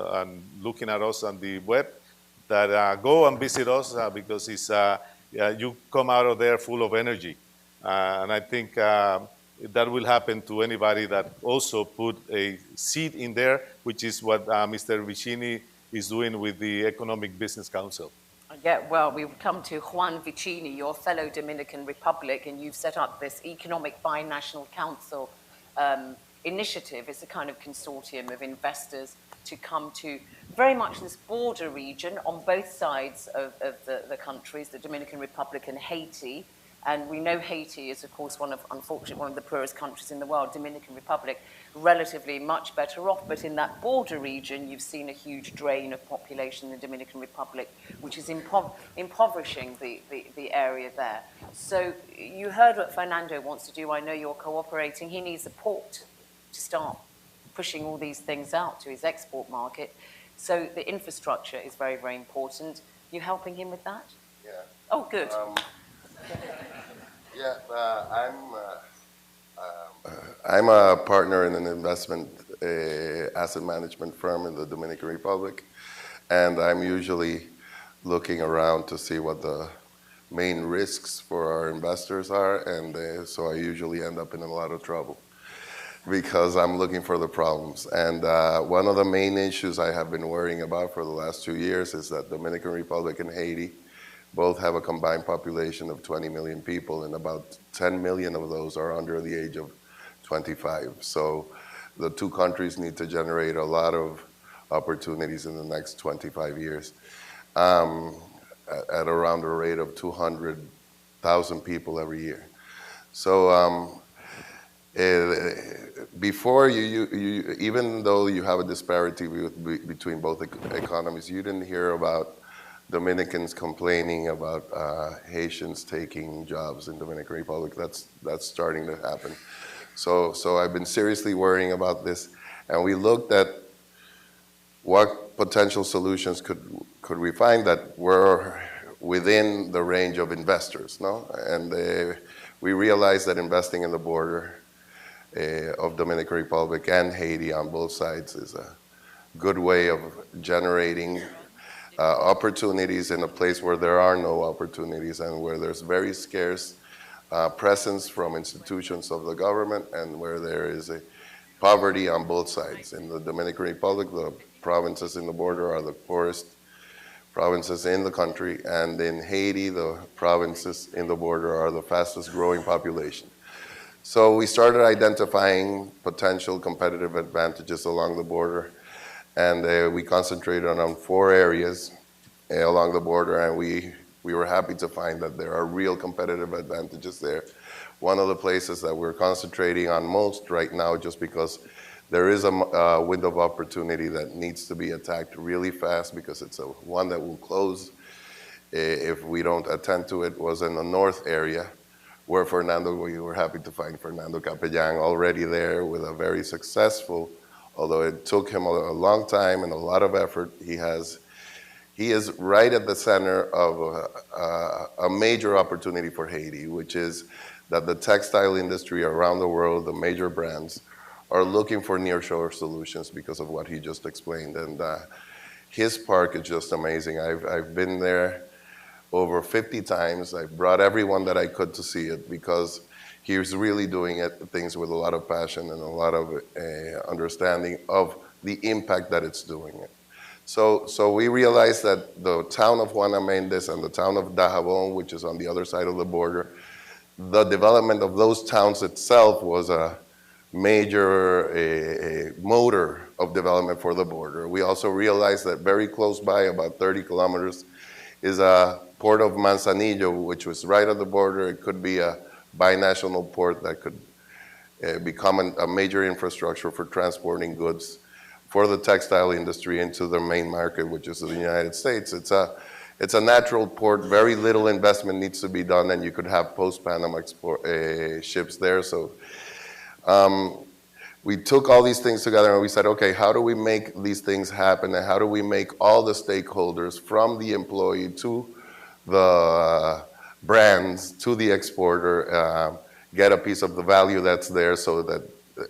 looking at us on the web that go and visit us because it's, you come out of there full of energy. And I think that will happen to anybody that also put a seed in there, which is what Mr. Vicini is doing with the Economic Business Council. Yeah, well, we've come to Juan Vicini, your fellow Dominican Republic, and you've set up this Economic Binational Council initiative. It's a kind of consortium of investors to come to very much this border region on both sides of the countries, the Dominican Republic and Haiti. And we know Haiti is, of course, unfortunately, one of the poorest countries in the world. Dominican Republic, relatively much better off. But in that border region, you've seen a huge drain of population in the Dominican Republic, which is impoverishing the area there. So you heard what Fernando wants to do. I know you're cooperating. He needs a port to start pushing all these things out to his export market. So the infrastructure is very, very important. You helping him with that? Yeah. Oh, good. I'm a partner in an investment asset management firm in the Dominican Republic, and I'm usually looking around to see what the main risks for our investors are, and so I usually end up in a lot of trouble because I'm looking for the problems. And one of the main issues I have been worrying about for the last 2 years is that Dominican Republic and Haiti both have a combined population of 20 million people, and about 10 million of those are under the age of 25. So the two countries need to generate a lot of opportunities in the next 25 years at around a rate of 200,000 people every year. So before even though you have a disparity between both economies, you didn't hear about Dominicans complaining about Haitians taking jobs in Dominican Republic. That's starting to happen. So I've been seriously worrying about this, and we looked at what potential solutions could we find that were within the range of investors, no? And we realized that investing in the border of Dominican Republic and Haiti on both sides is a good way of generating opportunities in a place where there are no opportunities and where there's very scarce presence from institutions of the government and where there is a poverty on both sides. In the Dominican Republic, the provinces in the border are the poorest provinces in the country, and in Haiti, the provinces in the border are the fastest growing population. So we started identifying potential competitive advantages along the border, and we concentrated on 4 areas along the border, and we were happy to find that there are real competitive advantages there. One of the places that we're concentrating on most right now, just because there is a window of opportunity that needs to be attacked really fast because it's one that will close if we don't attend to it, was in the north area, where we were happy to find Fernando Capellán already there with a very successful, although it took him a long time and a lot of effort. He is right at the center of a major opportunity for Haiti, which is that the textile industry around the world, the major brands, are looking for nearshore solutions because of what he just explained. And his park is just amazing. I've been there over 50 times. I brought everyone that I could to see it because he's really doing things with a lot of passion and a lot of understanding of the impact that it's doing it. So we realized that the town of Juana Méndez and the town of Dajabón, which is on the other side of the border, the development of those towns itself was a major motor of development for the border. We also realized that very close by, about 30 kilometers, is a port of Manzanillo, which was right at the border. It could be a binational port that could become a major infrastructure for transporting goods for the textile industry into the main market, which is the United States. It's a natural port. Very little investment needs to be done, and you could have post-Panama ships there. So we took all these things together and we said, okay, how do we make these things happen, and how do we make all the stakeholders, from the employee to the brands to the exporter, get a piece of the value that's there so that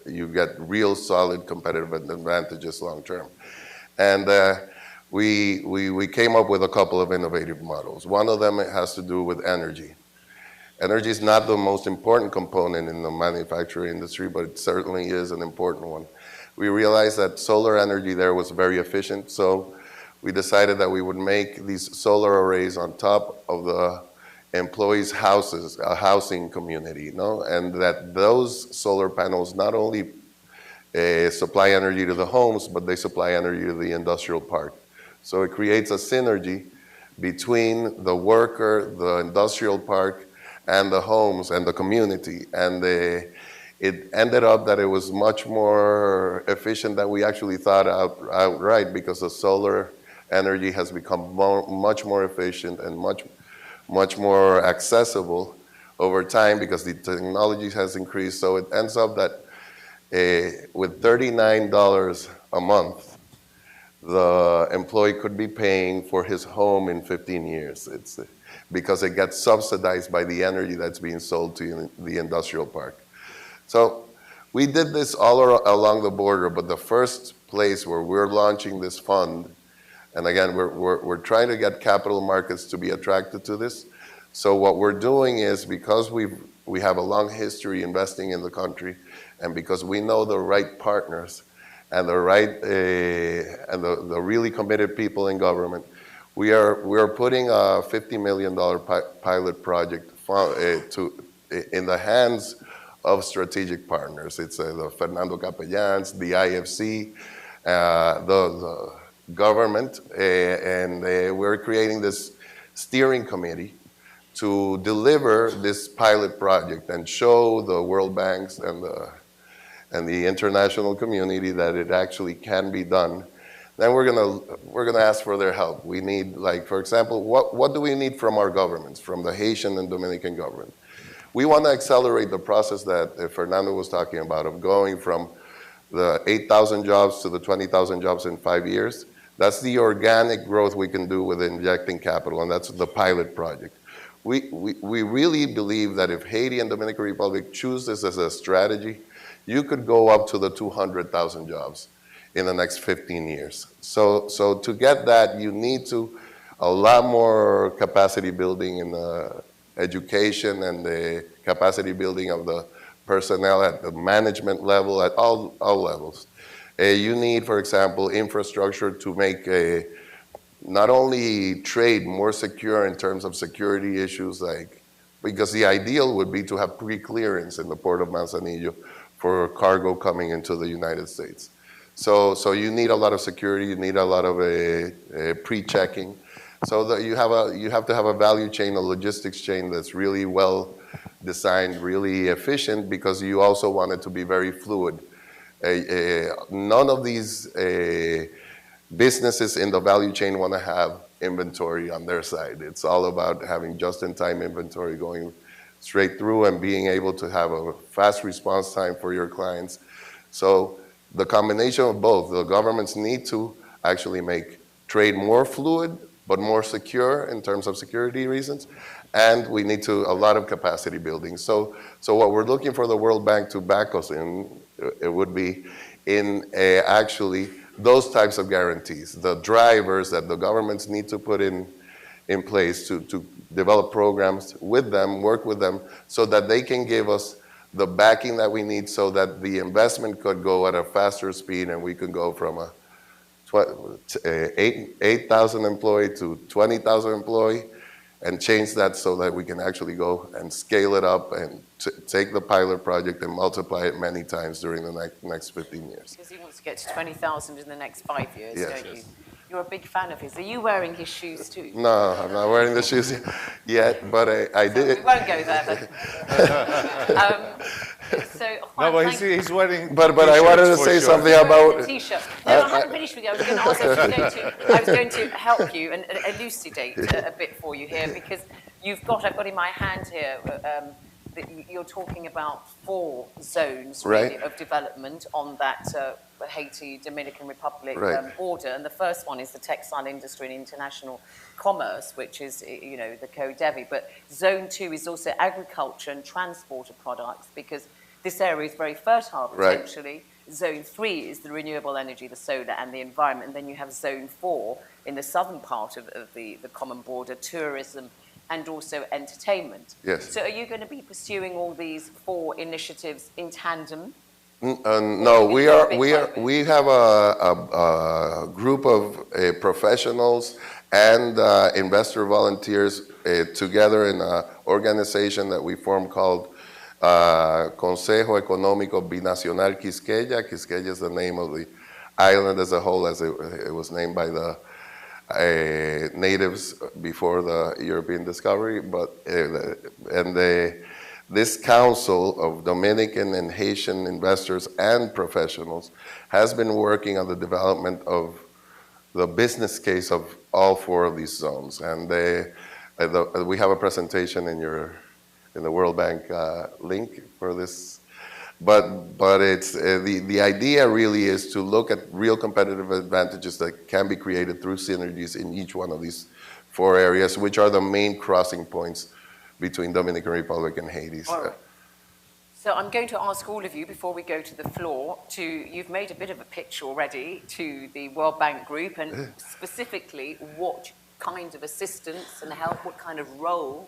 you get real solid competitive advantages long term. And we came up with a couple of innovative models. One of them has to do with energy. Energy is not the most important component in the manufacturing industry, but it certainly is an important one. We realized that solar energy there was very efficient, so we decided that we would make these solar arrays on top of the employees' houses, a housing community, and that those solar panels not only supply energy to the homes, but they supply energy to the industrial park. So it creates a synergy between the worker, the industrial park, and the homes and the community. And it ended up that it was much more efficient than we actually thought outright, because the solar energy has become much more efficient and much more accessible over time because the technology has increased. So it ends up that with $39 a month, the employee could be paying for his home in 15 years. It's because it gets subsidized by the energy that's being sold to the industrial park. So we did this all along the border, but the first place where we're launching this fund, and again, we're trying to get capital markets to be attracted to this. So what we're doing is, because we have a long history investing in the country, and because we know the right partners and the right and the really committed people in government, we are putting a $50 million pilot project in the hands of strategic partners. It's the Fernando Capellans, the IFC, the government, and we're creating this steering committee to deliver this pilot project and show the World Banks and the international community that it actually can be done. Then we're gonna ask for their help. We need, like, for example, what do we need from our governments, from the Haitian and Dominican government? We want to accelerate the process that Fernando was talking about, of going from the 8,000 jobs to the 20,000 jobs in 5 years. That's the organic growth we can do with injecting capital, and that's the pilot project. We really believe that if Haiti and Dominican Republic choose this as a strategy, you could go up to the 200,000 jobs in the next 15 years. So to get that, you need a lot more capacity building in the education and the capacity building of the personnel at the management level, at all levels. You need, for example, infrastructure to make not only trade more secure in terms of security issues, because the ideal would be to have pre-clearance in the port of Manzanillo for cargo coming into the United States. So you need a lot of security, you need a lot of pre-checking. So that you have to have a value chain, a logistics chain that's really well designed, really efficient, because you also want it to be very fluid. None of these businesses in the value chain want to have inventory on their side. It's all about having just-in-time inventory going straight through and being able to have a fast response time for your clients. So the combination of both, the governments need to actually make trade more fluid, but more secure in terms of security reasons, and we need a lot of capacity building. So what we're looking for the World Bank to back us in, it would be in actually those types of guarantees, the drivers that the governments need to put in place to develop programs with them, work with them, so that they can give us the backing that we need so that the investment could go at a faster speed and we can go from a 8,000 employee to 20,000 employee and change that so that we can actually go and scale it up and take the pilot project and multiply it many times during the next 15 years. Because he wants to get to 20,000 in the next 5 years, yes, don't you? You're a big fan of his. Are you wearing his shoes too? No, I'm not wearing the shoes yet, but I did. We won't go there. No, but he's wearing. But I wanted to say something about T-shirt. No, I haven't finished with you. I was going to ask if I was going to help you and elucidate a bit for you here, because I've got in my hand here. You're talking about 4 zones really, of development on that Haiti-Dominican Republic border, and the first one is the textile industry and international commerce, which is the CODEVI. But Zone 2 is also agriculture and transport of products, because this area is very fertile potentially. Zone 3 is the renewable energy, the solar and the environment, and then you have Zone 4 in the southern part of the common border, tourism and also entertainment. Yes. So are you going to be pursuing all these 4 initiatives in tandem? No, we have a group of professionals and investor volunteers together in an organization that we formed called Consejo Económico Binacional Quisqueya. Quisqueya is the name of the island as a whole, as it was named by the natives before the European discovery. This council of Dominican and Haitian investors and professionals has been working on the development of the business case of all 4 of these zones. And we have a presentation in the World Bank link for this but it's the idea really is to look at real competitive advantages that can be created through synergies in each one of these 4 areas, which are the main crossing points between Dominican Republic and Haiti. All right. So I'm going to ask all of you, before we go to the floor, you've made a bit of a pitch already to the World Bank Group, and specifically what kind of assistance and help, what kind of role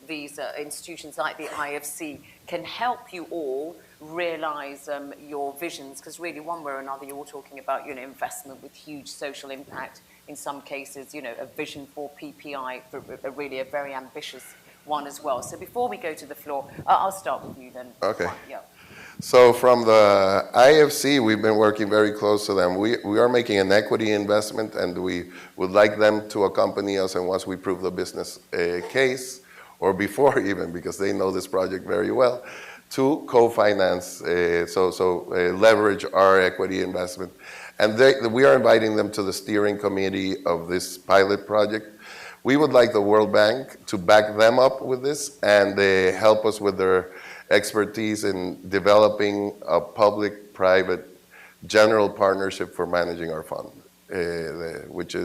these institutions like the IFC can help you all realize your visions, because really one way or another you're all talking about, investment with huge social impact, in some cases, a vision for PPI, for really a very ambitious one as well. So before we go to the floor, I'll start with you then. Okay. Juan. Yeah. So from the IFC, we've been working very close to them. We are making an equity investment, and we would like them to accompany us, and once we prove the business case, or before even, because they know this project very well, to co-finance, leverage our equity investment. And we are inviting them to the steering committee of this pilot project. We would like the World Bank to back them up with this and help us with their expertise in developing a public-private general partnership for managing our fund, which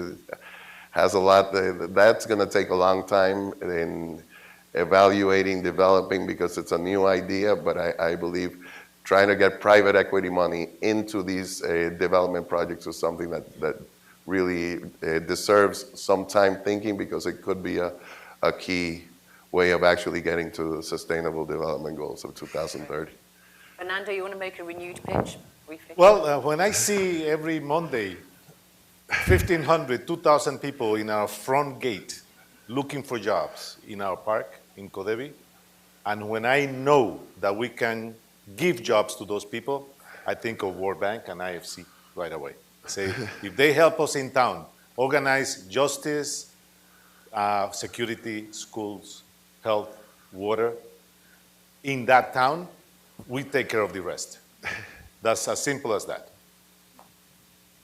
has a lot. That's going to take a long time in evaluating, developing, because it's a new idea, but I believe trying to get private equity money into these development projects is something that really deserves some time thinking, because it could be a key way of actually getting to the sustainable development goals of 2030. Fernando, you want to make a renewed pitch briefly? Well, when I see every Monday 1,500, 2,000 people in our front gate looking for jobs in our park in Codevi, and when I know that we can give jobs to those people, I think of World Bank and IFC right away. Say, if they help us in town, organize justice, security, schools, health, water, in that town, we take care of the rest. That's as simple as that.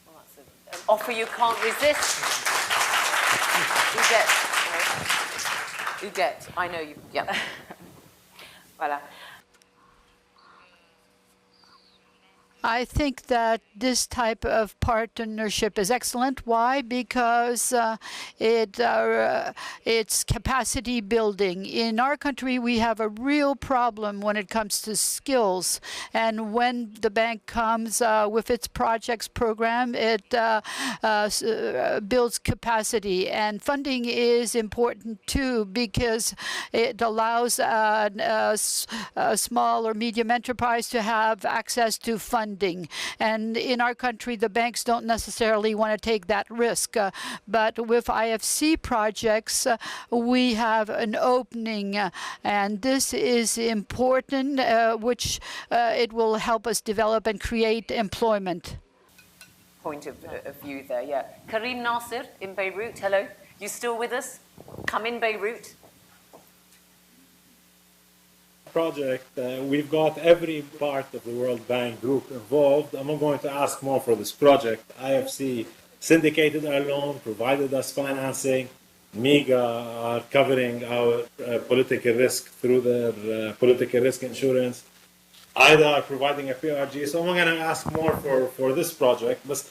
Well, that's an offer you can't resist. Udet, I know you, yeah. Voilà. I think that this type of partnership is excellent. Why? Because it's capacity building. In our country, we have a real problem when it comes to skills. And when the bank comes with its projects program, it builds capacity. And funding is important too, because it allows a small or medium enterprise to have access to funding. And in our country, the banks don't necessarily want to take that risk. But with IFC projects, we have an opening. And this is important, which it will help us develop and create employment. Point of view there, yeah. Karim Nasser in Beirut, hello. You still with us? Come in, Beirut. Project, we've got every part of the World Bank Group involved. I'm not going to ask more for this project. IFC syndicated our loan, provided us financing. MEGA are covering our political risk through their political risk insurance. IDA are providing a PRG. So I'm not going to ask more for this project. But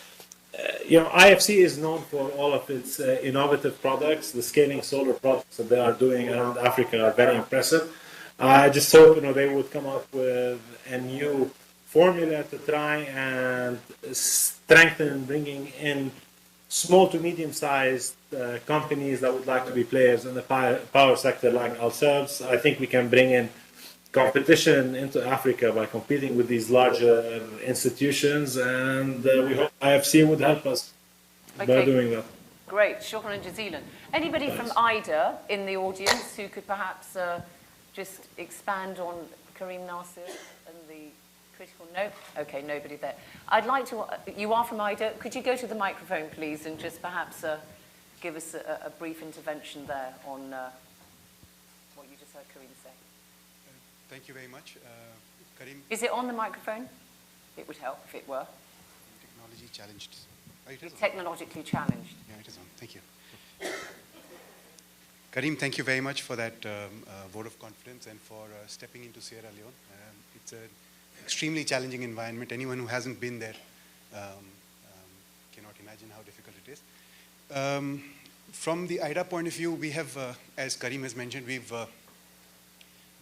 IFC is known for all of its innovative products. The scaling solar projects that they are doing around Africa are very impressive. I just hope they would come up with a new formula to try and strengthen bringing in small to medium-sized companies that would like to be players in the power sector like ourselves. I think we can bring in competition into Africa by competing with these larger institutions, and we hope IFC would help us by doing that. Great, shukran jazilan. Anybody from IDA in the audience who could perhaps just expand on Karim Nasser and the critical note? Okay, nobody there. I'd like to, you are from IDA. Could you go to the microphone, please, and just perhaps give us a brief intervention there on what you just heard Karim say? Thank you very much. Karim. Is it on the microphone? It would help if it were. Technology challenged. Oh, it is technologically challenged. Yeah, it is on. Thank you. Karim, thank you very much for that vote of confidence and for stepping into Sierra Leone. It's a extremely challenging environment. Anyone who hasn't been there cannot imagine how difficult it is. From the IDA point of view, we have, as Karim has mentioned, we've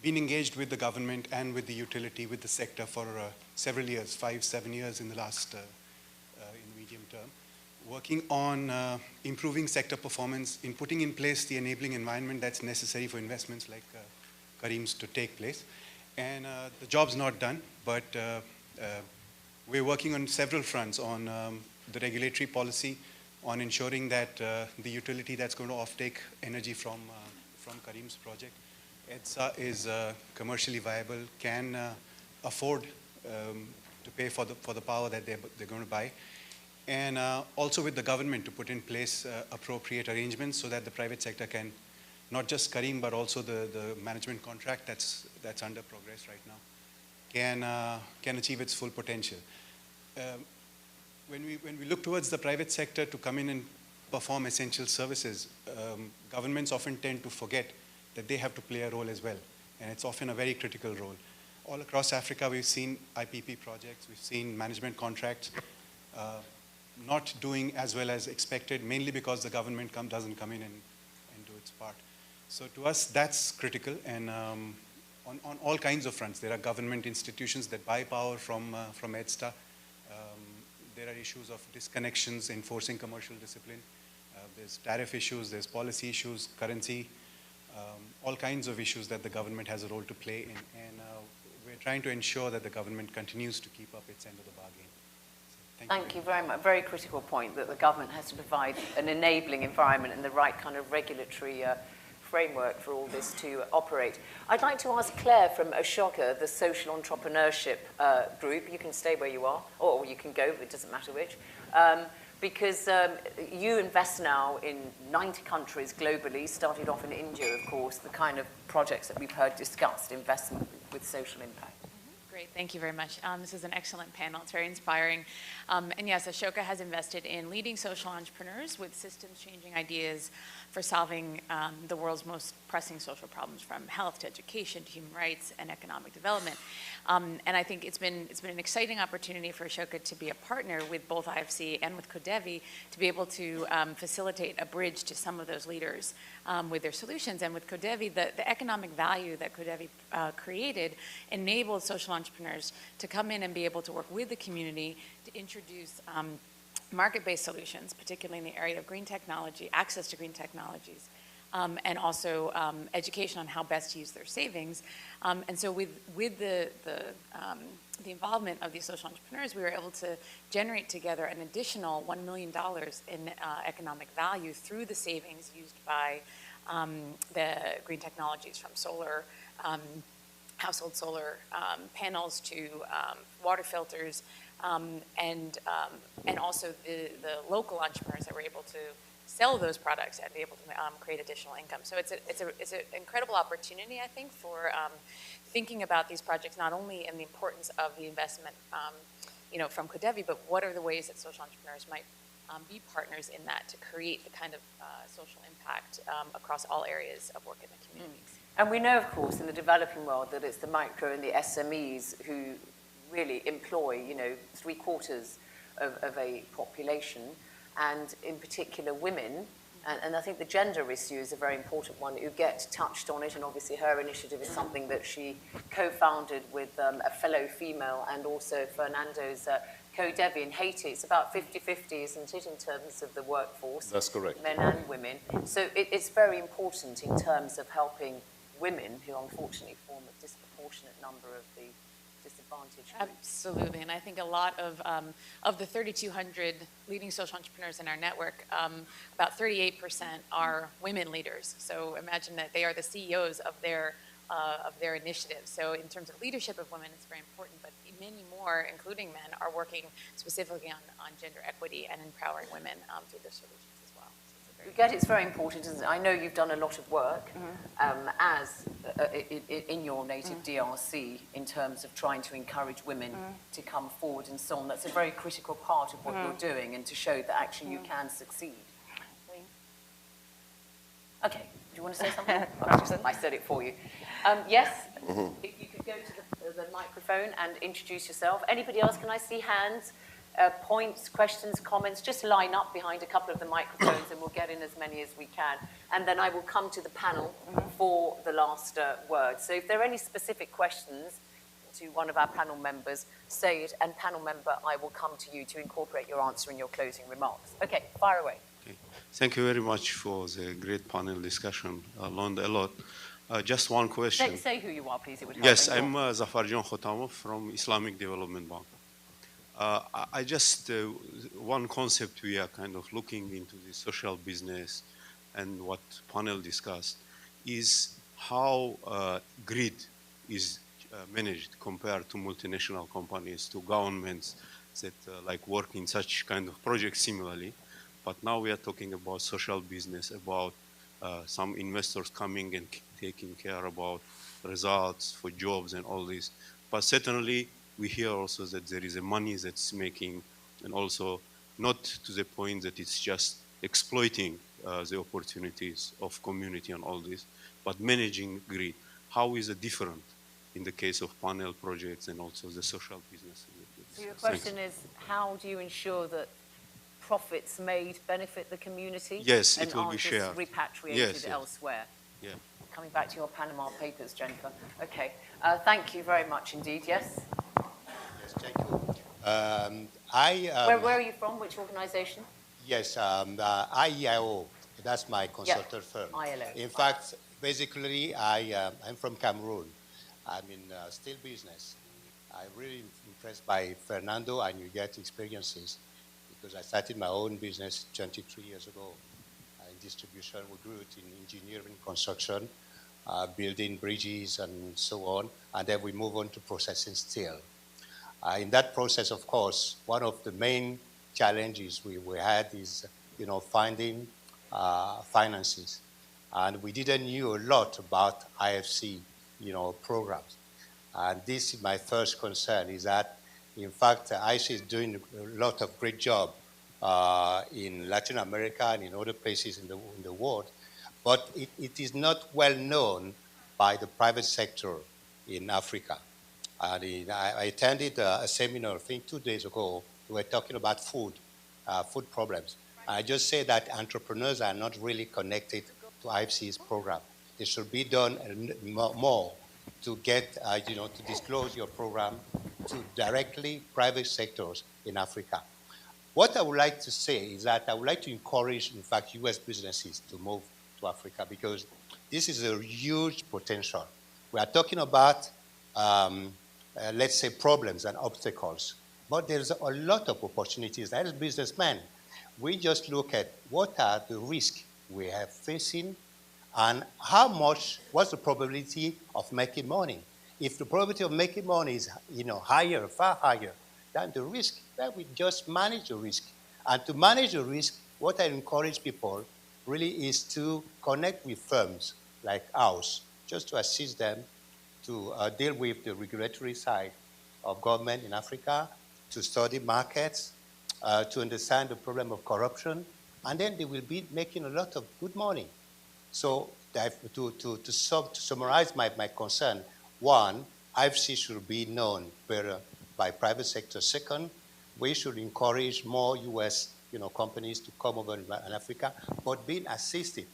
been engaged with the government and with the utility, with the sector for several years, 5-7 years in the last, in medium term, working on improving sector performance, in putting in place the enabling environment that's necessary for investments like Karim's to take place. And the job's not done, but we're working on several fronts on the regulatory policy, on ensuring that the utility that's going to offtake energy from Karim's project is commercially viable, can afford to pay for the power that they're going to buy, and also with the government to put in place appropriate arrangements so that the private sector can, not just Karim, but also the management contract that's under progress right now, can achieve its full potential. When we look towards the private sector to come in and perform essential services, governments often tend to forget that they have to play a role as well, and it's often a very critical role. All across Africa, we've seen IPP projects, we've seen management contracts not doing as well as expected, mainly because the government doesn't come in and do its part. So to us, that's critical, and on all kinds of fronts. There are government institutions that buy power from EDSTA. There are issues of disconnections, enforcing commercial discipline. There's tariff issues, there's policy issues, currency, all kinds of issues that the government has a role to play in. And we're trying to ensure that the government continues to keep up its end of the bargain. So thank you very much. Very critical point that the government has to provide an enabling environment and the right kind of regulatory framework for all this to operate. I'd like to ask Claire from Ashoka, the social entrepreneurship group. You can stay where you are, or you can go, it doesn't matter which. Because you invest now in 90 countries globally, started off in India, of course, the kind of projects that we've heard discussed, investment with social impact. Great, thank you very much. This is an excellent panel. It's very inspiring. And yes, Ashoka has invested in leading social entrepreneurs with systems-changing ideas for solving the world's most pressing social problems, from health to education to human rights and economic development. And I think it's been an exciting opportunity for Ashoka to be a partner with both IFC and with CODEVI to be able to facilitate a bridge to some of those leaders with their solutions. And with CODEVI, the economic value that CODEVI created enabled social entrepreneurs to come in and be able to work with the community to introduce market-based solutions, particularly in the area of green technology, access to green technologies, and also education on how best to use their savings. And so with the involvement of these social entrepreneurs, we were able to generate together an additional $1 million in economic value through the savings used by the green technologies, from solar, household solar panels to water filters, and also the local entrepreneurs that were able to sell those products and be able to create additional income. So it's an incredible opportunity, I think, for thinking about these projects, not only in the importance of the investment, from CODEVI, but what are the ways that social entrepreneurs might be partners in that to create the kind of social impact across all areas of work in the communities. And we know, of course, in the developing world that it's the micro and the SMEs who really employ, 3/4 of a population, and in particular women. And I think the gender issue is a very important one. Huguette touched on it, and obviously her initiative is something that she co-founded with a fellow female, and also Fernando's CODEVI in Haiti. It's about 50-50, isn't it, in terms of the workforce? That's correct. Men and women. So it's very important in terms of helping women, who unfortunately form a disproportionate number of the disadvantaged groups. Absolutely, and I think a lot of the 3,200 leading social entrepreneurs in our network, about 38% are women leaders. So imagine that they are the CEOs of their initiatives. So in terms of leadership of women, it's very important, but many more, including men, are working specifically on gender equity and empowering women through their solutions as well. So it's very important, isn't it? I know you've done a lot of work in your native DRC in terms of trying to encourage women to come forward and so on. That's a very critical part of what you're doing, and to show that actually you can succeed. Okay, do you want to say something? I said it for you. Yes, if you could go to the microphone and introduce yourself. Anybody else? Can I see hands, points, questions, comments? Just line up behind a couple of the microphones and we'll get in as many as we can. And then I will come to the panel for the last word. So if there are any specific questions to one of our panel members, say it, and panel member, I will come to you to incorporate your answer in your closing remarks. Okay, fire away. Okay. Thank you very much for the great panel discussion. I learned a lot. Just one question. Say who you are, please. It would help. Yes, I'm Zafar John Khotamov from Islamic Development Bank. I just, one concept we are kind of looking into the social business and what panel discussed is how greed is managed compared to multinational companies, to governments that like work in such kind of projects similarly. But now we are talking about social business, about some investors coming and taking care about results for jobs and all this. But certainly we hear also that there is a money that's making, and also not to the point that it's just exploiting the opportunities of community and all this, but managing greed. How is it different in the case of panel projects and also the social business? So your question is, how do you ensure that profits made benefit the community? Yes, and it will be aren't shared. Just repatriated Yes. elsewhere? Yeah. Coming back to your Panama Papers, Jennifer. Okay, thank you very much indeed. Yes? Yes, thank you. Where are you from? Which organization? Yes, IEIO. That's my consultant firm. ILO. In fact, basically, I'm from Cameroon. I'm in steel business. I'm really impressed by Fernando and you get experiences because I started my own business 23 years ago in distribution. We grew it in engineering, construction, building bridges and so on. And then we move on to processing steel. In that process, of course, one of the main challenges we had is, finding finances. And we didn't know a lot about IFC, programs. And this is my first concern, is that, in fact, IFC is doing a lot of great job in Latin America and in other places in the world, but it is not well known by the private sector in Africa. And I attended a seminar, I think 2 days ago. We were talking about food problems. I just say that entrepreneurs are not really connected to IFC's program. It should be done more to get, to disclose your program to directly private sectors in Africa. What I would like to say is that I would like to encourage, in fact, U.S. businesses to move to Africa because this is a huge potential. We are talking about, let's say, problems and obstacles, but there's a lot of opportunities. As businessmen, we just look at what are the risks we are facing and what's the probability of making money. If the probability of making money is, higher, far higher than the risk, then we just manage the risk. And to manage the risk, what I encourage people really is to connect with firms like ours, just to assist them to deal with the regulatory side of government in Africa, to study markets, to understand the problem of corruption, and then they will be making a lot of good money. So to summarize my concern, one, IFC should be known better by private sector. Second, we should encourage more U.S. companies to come over in Africa, but being assisted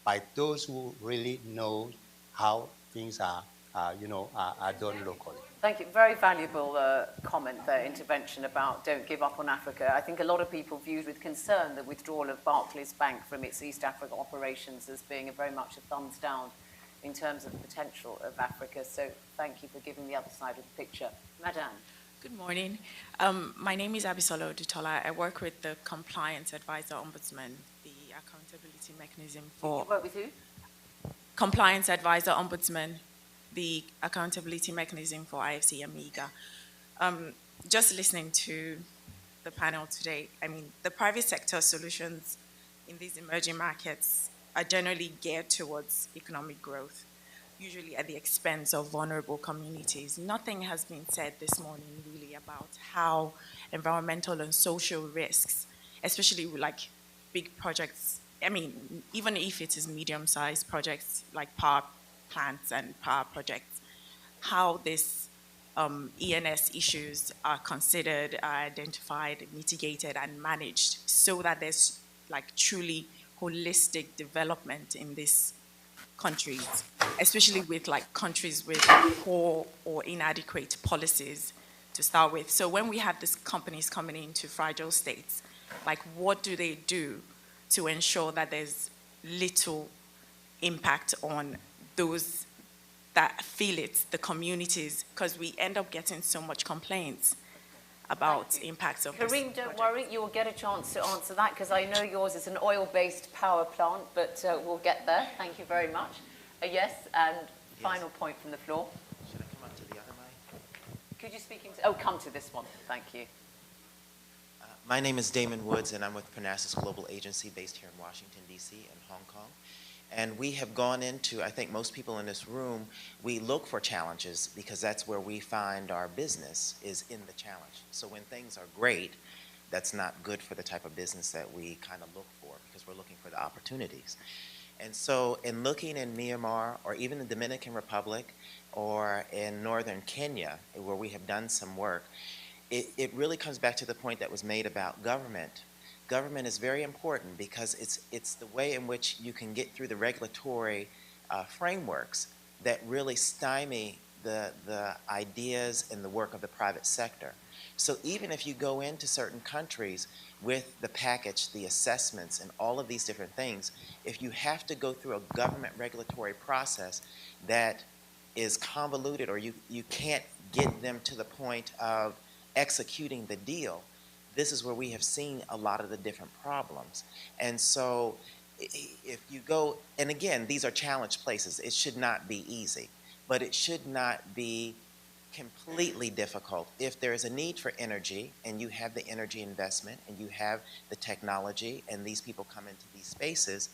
by those who really know how things are done locally. Thank you. Very valuable comment there, intervention about don't give up on Africa. I think a lot of people viewed with concern the withdrawal of Barclays Bank from its East Africa operations as being very much a thumbs down in terms of the potential of Africa. So thank you for giving the other side of the picture. Madame. Good morning. My name is Abisola Odutola. I work with the Compliance Advisor Ombudsman, the accountability mechanism for... You work with who? Compliance Advisor Ombudsman, the accountability mechanism for IFC Amiga. Just listening to the panel today, the private sector solutions in these emerging markets are generally geared towards economic growth, usually at the expense of vulnerable communities. Nothing has been said this morning really about how environmental and social risks, especially with like big projects, even if it is medium-sized projects like power plants and power projects, how these ENS issues are considered, identified, mitigated, and managed so that there's like truly holistic development in these countries, especially with like countries with poor or inadequate policies to start with. So when we have these companies coming into fragile states, like what do they do to ensure that there's little impact on those that feel it, the communities, because we end up getting so much complaints about impacts of Kareem, don't worry, you will get a chance to answer that because I know yours is an oil-based power plant, but we'll get there. Thank you very much. Yes, and final point from the floor. Should I come up to the other mic? Could you speak into, oh, come to this one, thank you. My name is Damon Woods, and I'm with Parnassus Global Agency based here in Washington, D.C. and Hong Kong. And we have gone into, I think most people in this room, we look for challenges because that's where we find our business is in the challenge. So when things are great, that's not good for the type of business that we kind of look for because we're looking for the opportunities. And so in looking in Myanmar or even the Dominican Republic or in northern Kenya where we have done some work, it really comes back to the point that was made about government. Government is very important because it's the way in which you can get through the regulatory frameworks that really stymie the ideas and the work of the private sector. So even if you go into certain countries with the package, the assessments, and all of these different things, if you have to go through a government regulatory process that is convoluted or you can't get them to the point of executing the deal, this is where we have seen a lot of the different problems. And so if you go, and again, these are challenge places. It should not be easy, but it should not be completely difficult. If there is a need for energy and you have the energy investment and you have the technology and these people come into these spaces,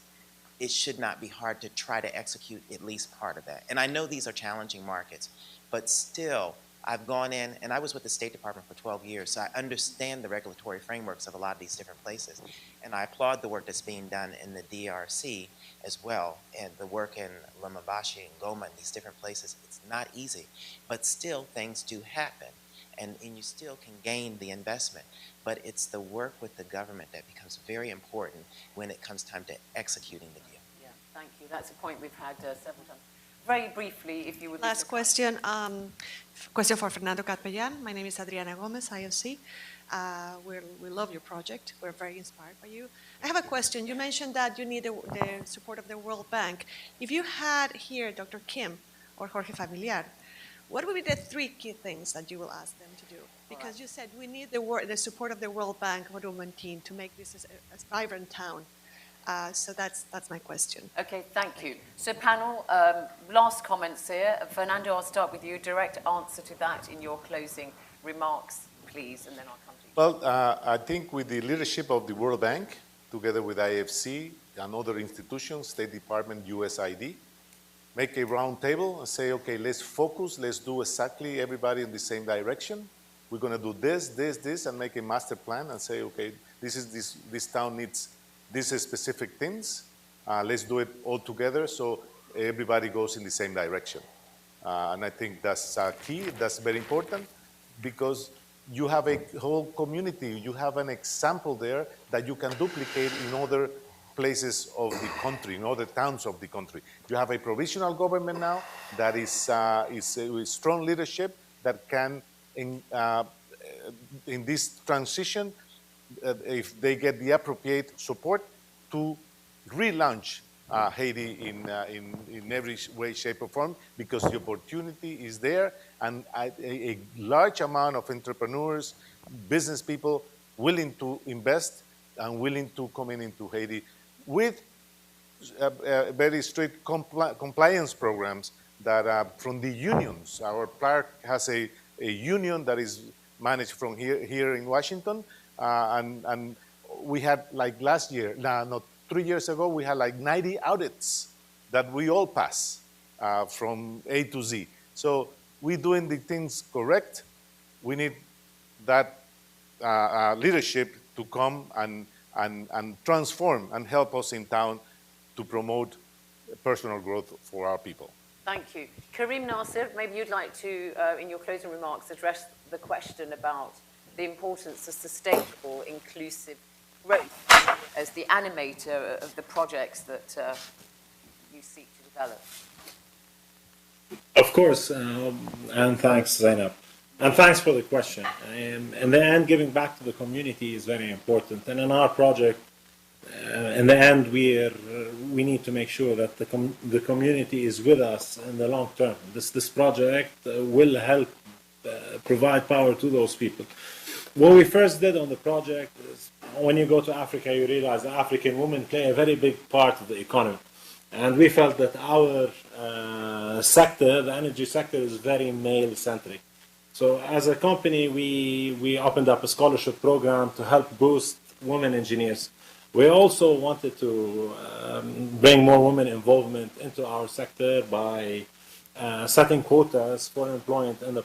it should not be hard to try to execute at least part of that. And I know these are challenging markets, but still, I've gone in, and I was with the State Department for 12 years, so I understand the regulatory frameworks of a lot of these different places. And I applaud the work that's being done in the DRC as well, and the work in Lubumbashi and Goma and these different places. It's not easy, but still things do happen, and you still can gain the investment. But it's the work with the government that becomes very important when it comes time to executing the deal. Yeah, thank you. That's a point we've had several times. Very briefly, if you would. Last question. Question for Fernando Capellán. My name is Adriana Gomez, IFC. We love your project. We're very inspired by you. I have a question. You mentioned that you need the support of the World Bank. If you had here Dr. Kim or Jorge Familiar, what would be the 3 key things that you will ask them to do? Because you said we need the support of the World Bank team to make this a vibrant town. So that's my question. Okay, thank you. So panel, last comments here. Fernando, I'll start with you. Direct answer to that in your closing remarks, please, and then I'll come to you. Well, I think with the leadership of the World Bank, together with IFC and other institutions, State Department, USAID, make a round table and say, okay, let's focus, let's do exactly everybody in the same direction. We're going to do this, and make a master plan and say, okay, this town needs these specific things. Let's do it all together so everybody goes in the same direction. And I think that's key. That's very important because you have a whole community. You have an example there that you can duplicate in other places of the country, in other towns of the country. You have a provisional government now that is with strong leadership that can, in this transition, if they get the appropriate support to relaunch Haiti in every way, shape, or form, because the opportunity is there, and a large amount of entrepreneurs, business people willing to invest and willing to come into Haiti with very strict compliance programs that from the unions. Our park has a union that is managed from here in Washington. And we had like last year, no, 3 years ago, we had like 90 audits that we all pass from A to Z. So we're doing the things correct. We need that leadership to come and transform and help us in town to promote personal growth for our people. Thank you. Karim Nasser, maybe you'd like to, in your closing remarks, address the question about the importance of sustainable, inclusive growth as the animator of the projects that you seek to develop. Of course, and thanks, Zainab. And thanks for the question. In the end, giving back to the community is very important. And in our project, in the end, we need to make sure that the community is with us in the long term. This project will help provide power to those people. What we first did on the project is, when you go to Africa, you realize that African women play a very big part of the economy. And we felt that our sector, the energy sector, is very male-centric. So as a company, we opened up a scholarship program to help boost women engineers. We also wanted to bring more women involvement into our sector by setting quotas for employment in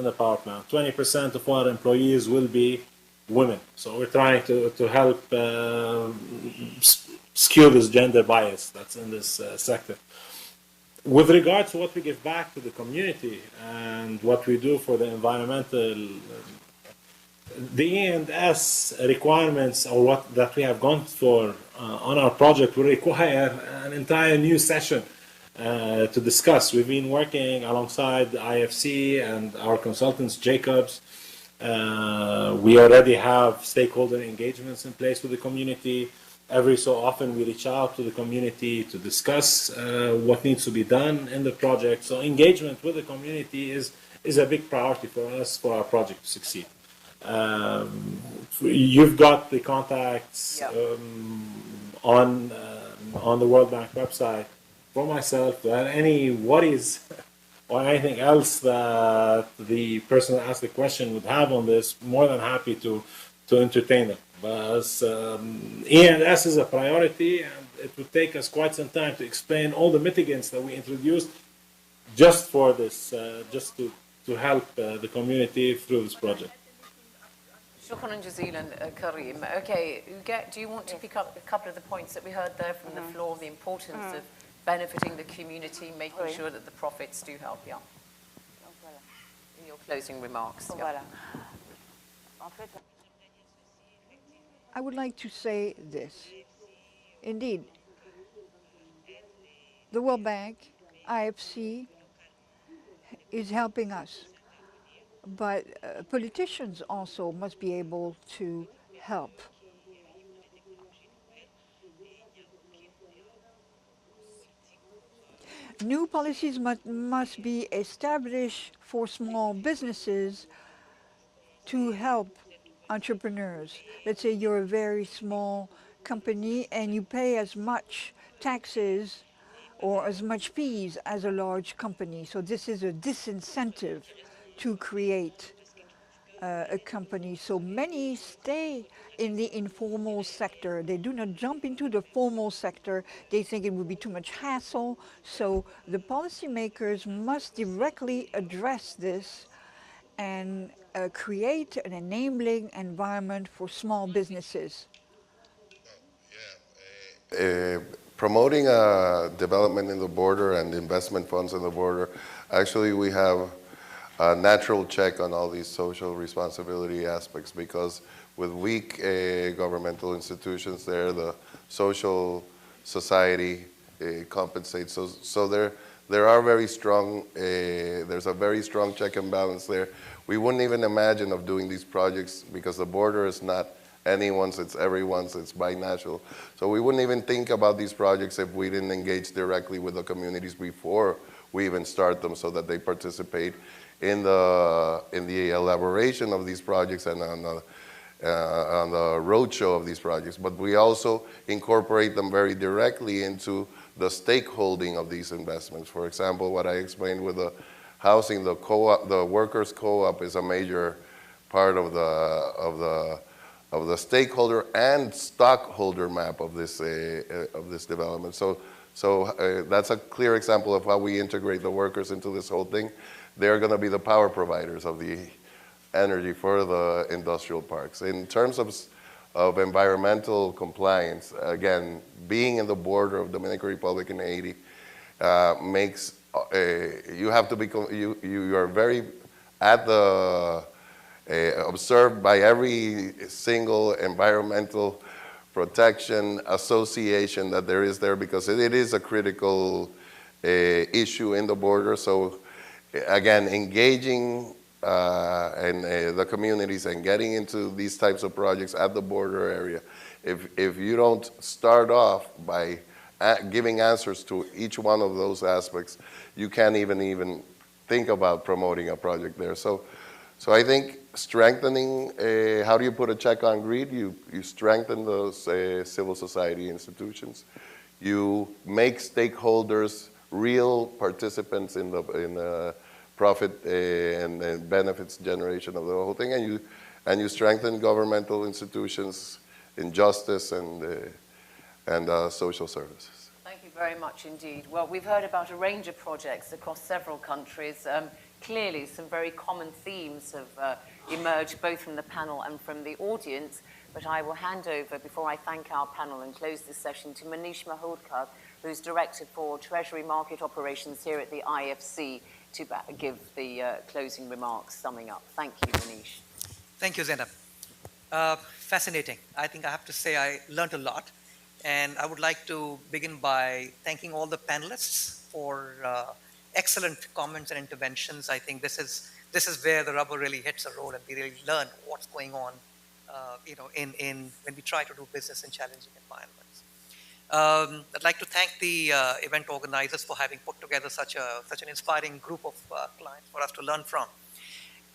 the power plant. 20% of our employees will be women. So we're trying to help skew this gender bias that's in this sector. With regard to what we give back to the community and what we do for the environmental, the E&S requirements or what that we have gone for on our project will require an entire new session to discuss. We've been working alongside the IFC and our consultants, Jacobs. We already have stakeholder engagements in place with the community. Every so often we reach out to the community to discuss what needs to be done in the project. So engagement with the community is a big priority for us for our project to succeed. You've got the contacts on the World Bank website. For myself, any worries or anything else that the person that asked the question would have on this, more than happy to entertain them. But E&S is a priority, and it would take us quite some time to explain all the mitigants that we introduced just for this, just to help the community through this project. Shukran jazilan, Karim. Okay, do you want to pick up a couple of the points that we heard there from the floor, the importance of benefiting the community, making sure that the profits do help, in your closing remarks. I would like to say this. Indeed, the World Bank, IFC, is helping us. But politicians also must be able to help. New policies must be established for small businesses to help entrepreneurs. Let's say you're a very small company and you pay as much taxes or as much fees as a large company. So this is a disincentive to create a company. So many stay in the informal sector. They do not jump into the formal sector. They think it would be too much hassle. So the policymakers must directly address this and create an enabling environment for small businesses. Promoting development in the border and investment funds in the border, actually we have a natural check on all these social responsibility aspects, because with weak governmental institutions there, the social society compensates. So there are very strong, there's a very strong check and balance there. We wouldn't even imagine of doing these projects because the border is not anyone's, it's everyone's, it's binational. So we wouldn't even think about these projects if we didn't engage directly with the communities before we even start them, so that they participate in the elaboration of these projects and on the roadshow of these projects. But we also incorporate them very directly into the stakeholding of these investments. For example, what I explained with the housing, the co-op, the workers' co-op is a major part of the stakeholder and stockholder map of this development. So that's a clear example of how we integrate the workers into this whole thing. They're going to be the power providers of the energy for the industrial parks. In terms of environmental compliance, again, being in the border of Dominican Republic and Haiti makes you have to be, you are very at the, observed by every single environmental protection association that there is there, because it is a critical issue in the border. So again, engaging the communities and getting into these types of projects at the border area. If you don't start off by giving answers to each one of those aspects, you can't even think about promoting a project there. So I think strengthening, how do you put a check on greed? You strengthen those civil society institutions. You make stakeholders real participants in the profit and benefits generation of the whole thing, and you strengthen governmental institutions in justice and social services. Thank you very much indeed. Well, we've heard about a range of projects across several countries. Clearly, some very common themes have emerged both from the panel and from the audience, but I will hand over, before I thank our panel and close this session, to Manish Mahodkar, who's Director for Treasury Market Operations here at the IFC, to give the closing remarks, summing up. Thank you, Manish. Thank you, Zainab. Fascinating. I think I have to say I learned a lot. And I would like to begin by thanking all the panelists for excellent comments and interventions. I think this is where the rubber really hits the road, and we really learn what's going on, when we try to do business in challenging environments. I'd like to thank the event organizers for having put together such an inspiring group of clients for us to learn from.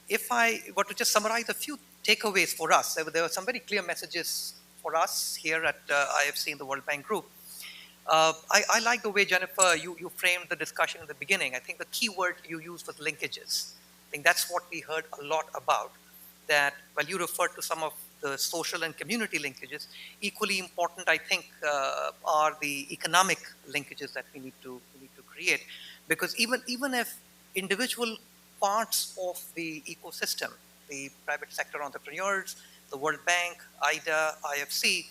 If I were to just summarize a few takeaways for us, there were some very clear messages for us here at IFC in the World Bank Group. I like the way, Jennifer, you framed the discussion in the beginning. I think the key word you used was linkages. I think that's what we heard a lot about, that while you referred to some of the social and community linkages, equally important, I think, are the economic linkages that we need to create. Because even if individual parts of the ecosystem, the private sector entrepreneurs, the World Bank, IDA, IFC,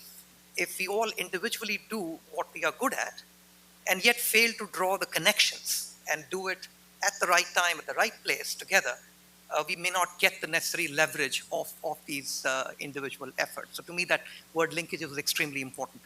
if we all individually do what we are good at and yet fail to draw the connections and do it at the right time, at the right place together, we may not get the necessary leverage of these individual efforts. So to me, that word linkage is extremely important.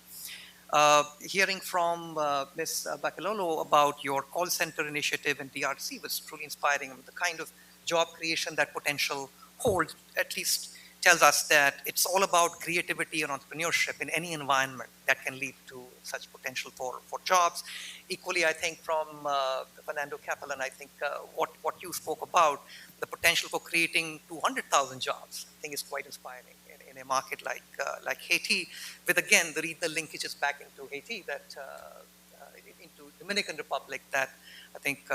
Hearing from Ms. Bacalolo about your call center initiative in DRC was truly inspiring. The kind of job creation that potential holds, at least tells us that it's all about creativity and entrepreneurship in any environment that can lead to such potential for jobs. Equally, I think from Fernando Capellán, I think what you spoke about, the potential for creating 200,000 jobs, I think is quite inspiring in a market like Haiti, with again the linkages back into Haiti, that into Dominican Republic, that I think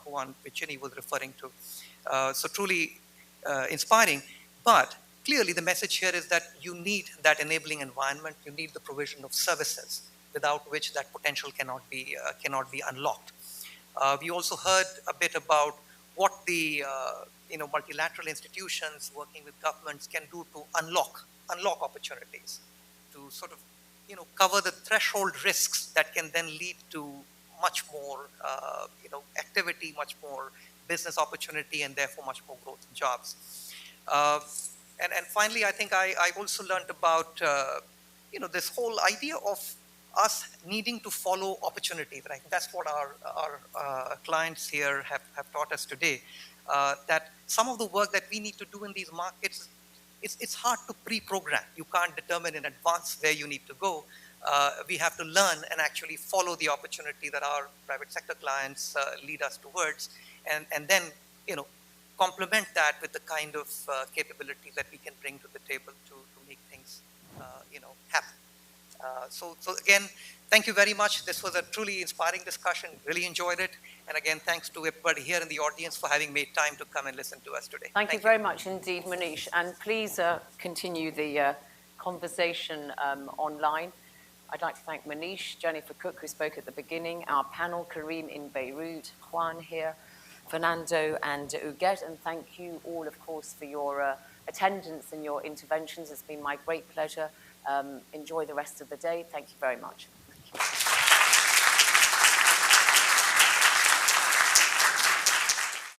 Juan Vicini was referring to. So truly inspiring. But clearly the message here is that you need that enabling environment, you need the provision of services, without which that potential cannot be unlocked. We also heard a bit about what the multilateral institutions working with governments can do to unlock opportunities, to sort of cover the threshold risks that can then lead to much more activity, much more business opportunity, and therefore much more growth in jobs. And finally, I think I also learned about this whole idea of us needing to follow opportunities. And I think that's what our clients here have taught us today, that some of the work that we need to do in these markets, it's hard to pre-program. You can't determine in advance where you need to go. We have to learn and actually follow the opportunity that our private sector clients lead us towards, and then complement that with the kind of capabilities that we can bring to the table to make things happen. So again, thank you very much. This was a truly inspiring discussion. Really enjoyed it. And again, thanks to everybody here in the audience for having made time to come and listen to us today. Thank you very much indeed, Manish. And please continue the conversation online. I'd like to thank Manish, Jennifer Cook, who spoke at the beginning, our panel, Kareem in Beirut, Juan here, Fernando and Uget, and thank you all, of course, for your attendance and your interventions. It's been my great pleasure. Enjoy the rest of the day. Thank you very much.